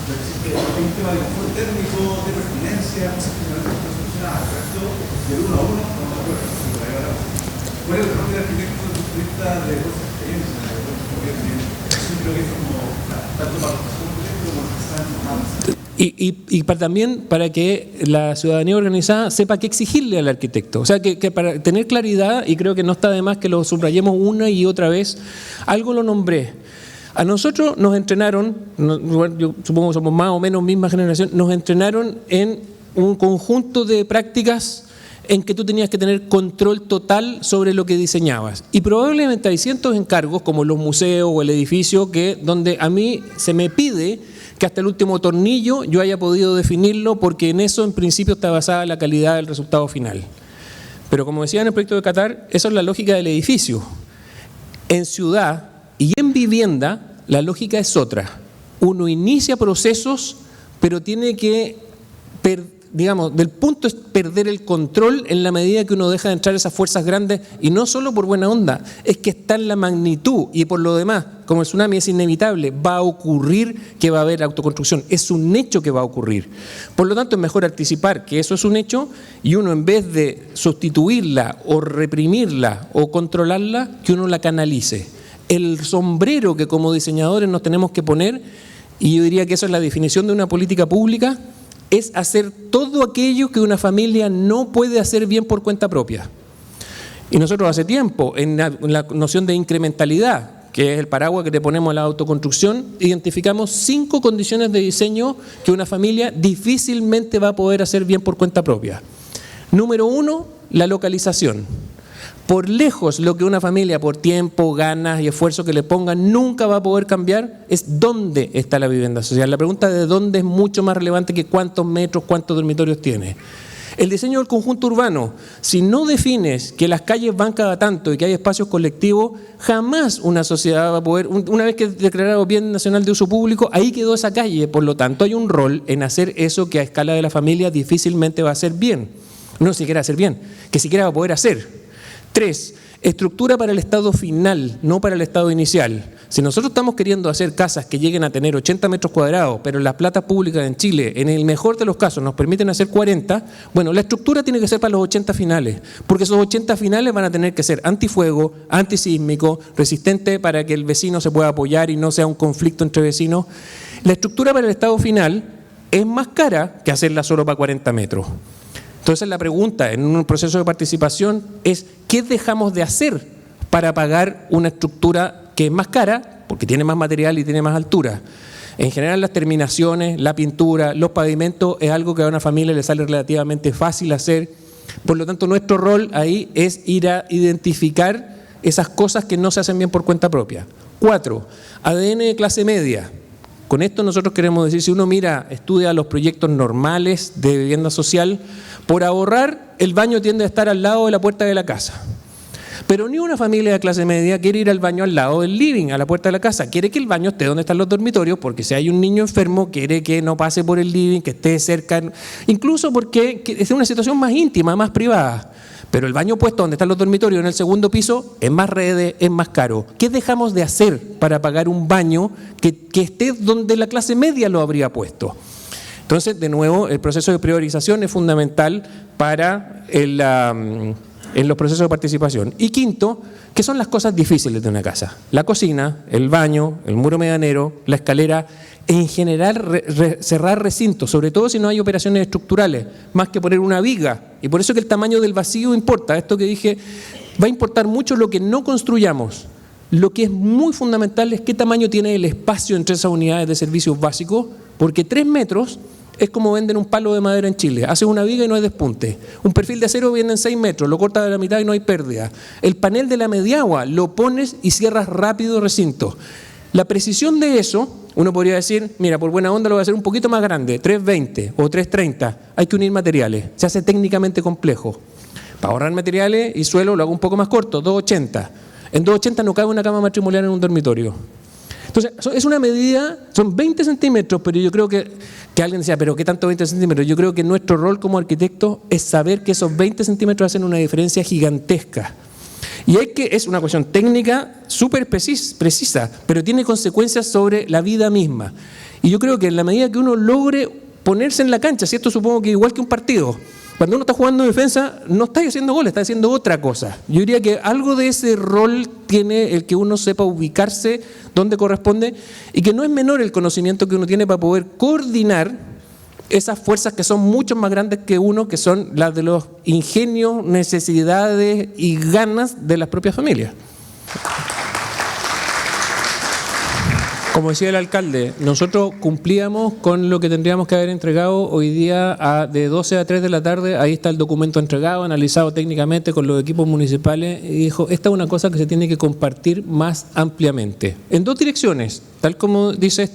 Existe un tema de confort térmico, de pertinencia, cosas que no están solucionadas. Esto, del 1 a 1, no me acuerdo. ¿Cuál es el rol del arquitecto de vista de vuestra experiencia? Eso creo que es como tanto para los arquitectos como los que están formados. Y también para que la ciudadanía organizada sepa qué exigirle al arquitecto. O sea, que para tener claridad, y creo que no está de más que lo subrayemos una y otra vez, algo lo nombré. A nosotros nos entrenaron, yo supongo que somos más o menos misma generación, nos entrenaron en un conjunto de prácticas en que tú tenías que tener control total sobre lo que diseñabas. Y probablemente hay cientos de encargos, como los museos o el edificio, donde a mí se me pide que hasta el último tornillo yo haya podido definirlo, porque en eso en principio está basada la calidad del resultado final. Pero como decía en el proyecto de Qatar, esa es la lógica del edificio. En ciudad y en vivienda, la lógica es otra. Uno inicia procesos, pero tiene que, digamos, del punto es perder el control en la medida que uno deja de entrar esas fuerzas grandes, y no solo por buena onda, es que está en la magnitud, y por lo demás, como el tsunami es inevitable, va a ocurrir que va a haber autoconstrucción, es un hecho que va a ocurrir. Por lo tanto, es mejor anticipar que eso es un hecho, y uno, en vez de sustituirla o reprimirla o controlarla, que uno la canalice. El sombrero que como diseñadores nos tenemos que poner, y yo diría que eso es la definición de una política pública, es hacer todo aquello que una familia no puede hacer bien por cuenta propia. Y nosotros hace tiempo, en la noción de incrementalidad, que es el paraguas que le ponemos a la autoconstrucción, identificamos 5 condiciones de diseño que una familia difícilmente va a poder hacer bien por cuenta propia. Número 1, la localización. Por lejos, lo que una familia, por tiempo, ganas y esfuerzo que le ponga, nunca va a poder cambiar es dónde está la vivienda social. La pregunta de dónde es mucho más relevante que cuántos metros, cuántos dormitorios tiene. El diseño del conjunto urbano, si no defines que las calles van cada tanto y que hay espacios colectivos, jamás una sociedad va a poder, una vez que es declarado bien nacional de uso público, ahí quedó esa calle. Por lo tanto, hay un rol en hacer eso que a escala de la familia difícilmente va a hacer bien. No siquiera hacer bien, que siquiera va a poder hacer. 3, estructura para el estado final, no para el estado inicial. Si nosotros estamos queriendo hacer casas que lleguen a tener 80 metros cuadrados, pero las platas públicas en Chile, en el mejor de los casos, nos permiten hacer 40, bueno, la estructura tiene que ser para los 80 finales, porque esos 80 finales van a tener que ser antifuego, antisísmico, resistente para que el vecino se pueda apoyar y no sea un conflicto entre vecinos. La estructura para el estado final es más cara que hacerla solo para 40 metros. Entonces la pregunta en un proceso de participación es ¿qué dejamos de hacer para pagar una estructura que es más cara, porque tiene más material y tiene más altura? En general las terminaciones, la pintura, los pavimentos es algo que a una familia le sale relativamente fácil hacer. Por lo tanto, nuestro rol ahí es ir a identificar esas cosas que no se hacen bien por cuenta propia. 4, ADN de clase media. Con esto nosotros queremos decir, si uno estudia los proyectos normales de vivienda social, por ahorrar, el baño tiende a estar al lado de la puerta de la casa. Pero ni una familia de clase media quiere ir al baño al lado del living, a la puerta de la casa. Quiere que el baño esté donde están los dormitorios, porque si hay un niño enfermo, quiere que no pase por el living, que esté cerca, incluso porque es una situación más íntima, más privada. Pero el baño puesto donde están los dormitorios en el segundo piso es más redes, es más caro. ¿Qué dejamos de hacer para pagar un baño que esté donde la clase media lo habría puesto? Entonces, de nuevo, el proceso de priorización es fundamental para en los procesos de participación. Y 5, ¿qué son las cosas difíciles de una casa? La cocina, el baño, el muro medianero, la escalera. En general, cerrar recintos, sobre todo si no hay operaciones estructurales, más que poner una viga. Y por eso que el tamaño del vacío importa. Esto que dije, va a importar mucho lo que no construyamos. Lo que es muy fundamental es qué tamaño tiene el espacio entre esas unidades de servicios básicos, porque 3 metros es como venden un palo de madera en Chile. Haces una viga y no hay despunte. Un perfil de acero venden 6 metros, lo cortas de la mitad y no hay pérdida. El panel de la mediagua lo pones y cierras rápido el recinto. La precisión de eso, uno podría decir, mira, por buena onda lo voy a hacer un poquito más grande, 320 o 330. Hay que unir materiales, se hace técnicamente complejo. Para ahorrar materiales y suelo lo hago un poco más corto, 280. En 280 no cabe una cama matrimonial en un dormitorio. Entonces, es una medida, son 20 centímetros, pero yo creo que alguien decía, ¿pero qué tanto 20 centímetros? Yo creo que nuestro rol como arquitectos es saber que esos 20 centímetros hacen una diferencia gigantesca. Y es una cuestión técnica súper precisa, pero tiene consecuencias sobre la vida misma. Y yo creo que en la medida que uno logre ponerse en la cancha, si esto supongo que igual que un partido, cuando uno está jugando en defensa, no está haciendo goles, está haciendo otra cosa. Yo diría que algo de ese rol tiene el que uno sepa ubicarse donde corresponde y que no es menor el conocimiento que uno tiene para poder coordinar esas fuerzas que son mucho más grandes que uno, que son las de los ingenios, necesidades y ganas de las propias familias. Como decía el alcalde, nosotros cumplíamos con lo que tendríamos que haber entregado hoy día de 12 a 3 de la tarde. Ahí está el documento entregado, analizado técnicamente con los equipos municipales, y dijo, esta es una cosa que se tiene que compartir más ampliamente. En dos direcciones, tal como dice,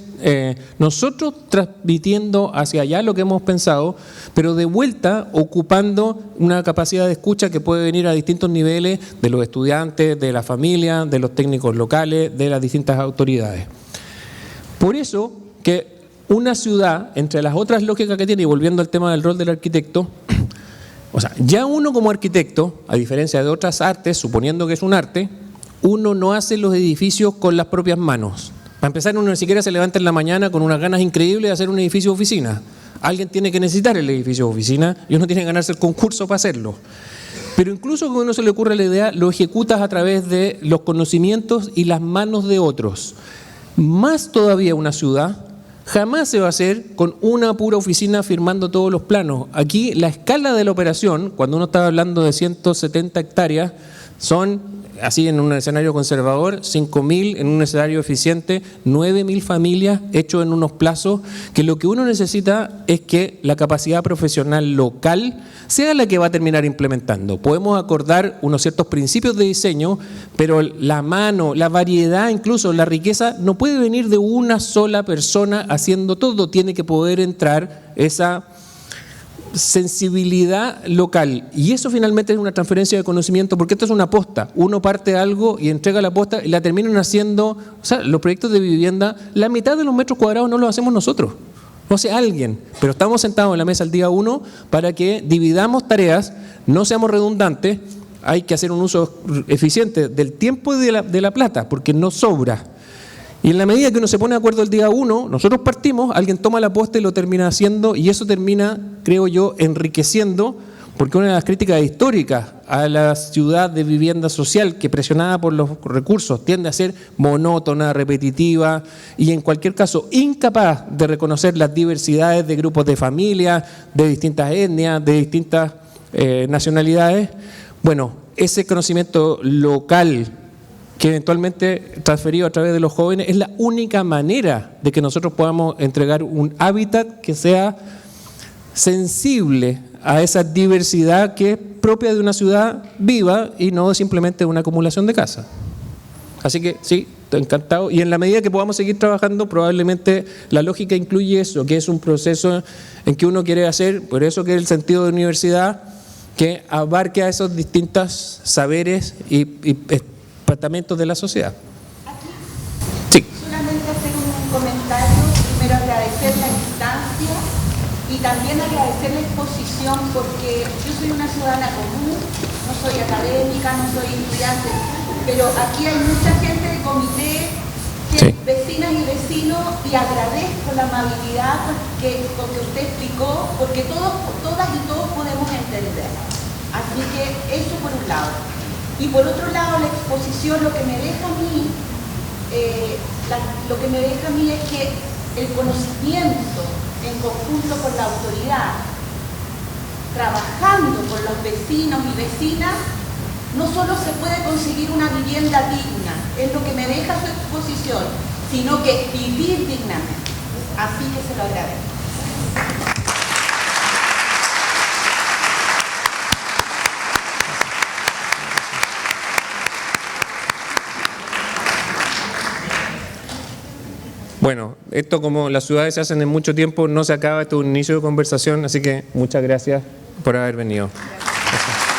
nosotros transmitiendo hacia allá lo que hemos pensado, pero de vuelta ocupando una capacidad de escucha que puede venir a distintos niveles de los estudiantes, de la familia, de los técnicos locales, de las distintas autoridades. Por eso que una ciudad, entre las otras lógicas que tiene, y volviendo al tema del rol del arquitecto, o sea, ya uno como arquitecto, a diferencia de otras artes, suponiendo que es un arte, uno no hace los edificios con las propias manos. Para empezar, uno ni siquiera se levanta en la mañana con unas ganas increíbles de hacer un edificio de oficina. Alguien tiene que necesitar el edificio de oficina y uno tiene que ganarse el concurso para hacerlo. Pero incluso cuando uno se le ocurre la idea, lo ejecutas a través de los conocimientos y las manos de otros. Más todavía una ciudad jamás se va a hacer con una pura oficina firmando todos los planos. Aquí la escala de la operación, cuando uno está hablando de 170 hectáreas, son, así en un escenario conservador, 5.000, en un escenario eficiente, 9.000 familias, hecho en unos plazos, que lo que uno necesita es que la capacidad profesional local sea la que va a terminar implementando. Podemos acordar unos ciertos principios de diseño, pero la mano, la variedad, incluso la riqueza, no puede venir de una sola persona haciendo todo, tiene que poder entrar esa sensibilidad local, y eso finalmente es una transferencia de conocimiento, porque esto es una posta, uno parte algo y entrega la posta y la terminan haciendo, o sea, los proyectos de vivienda, la mitad de los metros cuadrados no los hacemos nosotros, lo hace alguien, pero estamos sentados en la mesa el día 1 para que dividamos tareas, no seamos redundantes, hay que hacer un uso eficiente del tiempo y de la plata, porque no sobra. Y en la medida que uno se pone de acuerdo el día 1, nosotros partimos, alguien toma la posta y lo termina haciendo, y eso termina, creo yo, enriqueciendo, porque una de las críticas históricas a la ciudad de vivienda social, que presionada por los recursos tiende a ser monótona, repetitiva y en cualquier caso incapaz de reconocer las diversidades de grupos de familias, de distintas etnias, de distintas nacionalidades, bueno, ese conocimiento local que eventualmente transferido a través de los jóvenes es la única manera de que nosotros podamos entregar un hábitat que sea sensible a esa diversidad que es propia de una ciudad viva y no simplemente una acumulación de casas. Así que sí, encantado. Y en la medida que podamos seguir trabajando, probablemente la lógica incluye eso, que es un proceso en que uno quiere hacer, por eso que es el sentido de universidad, que abarque a esos distintos saberes y departamentos de la sociedad. Sí. Solamente hacer un comentario, primero agradecer la instancia y también agradecer la exposición, porque yo soy una ciudadana común, no soy académica, no soy estudiante, pero aquí hay mucha gente de comité, vecinas y vecinos, y agradezco la amabilidad con que usted explicó, porque todas y todos podemos entender. Así que eso por un lado. Y por otro lado, la exposición lo que me deja a mí es que el conocimiento en conjunto con la autoridad, trabajando con los vecinos y vecinas, no solo se puede conseguir una vivienda digna, es lo que me deja su exposición, sino que vivir dignamente. Así que se lo agradezco. Bueno, esto como las ciudades se hacen en mucho tiempo, no se acaba, esto es un inicio de conversación, así que muchas gracias por haber venido. Gracias.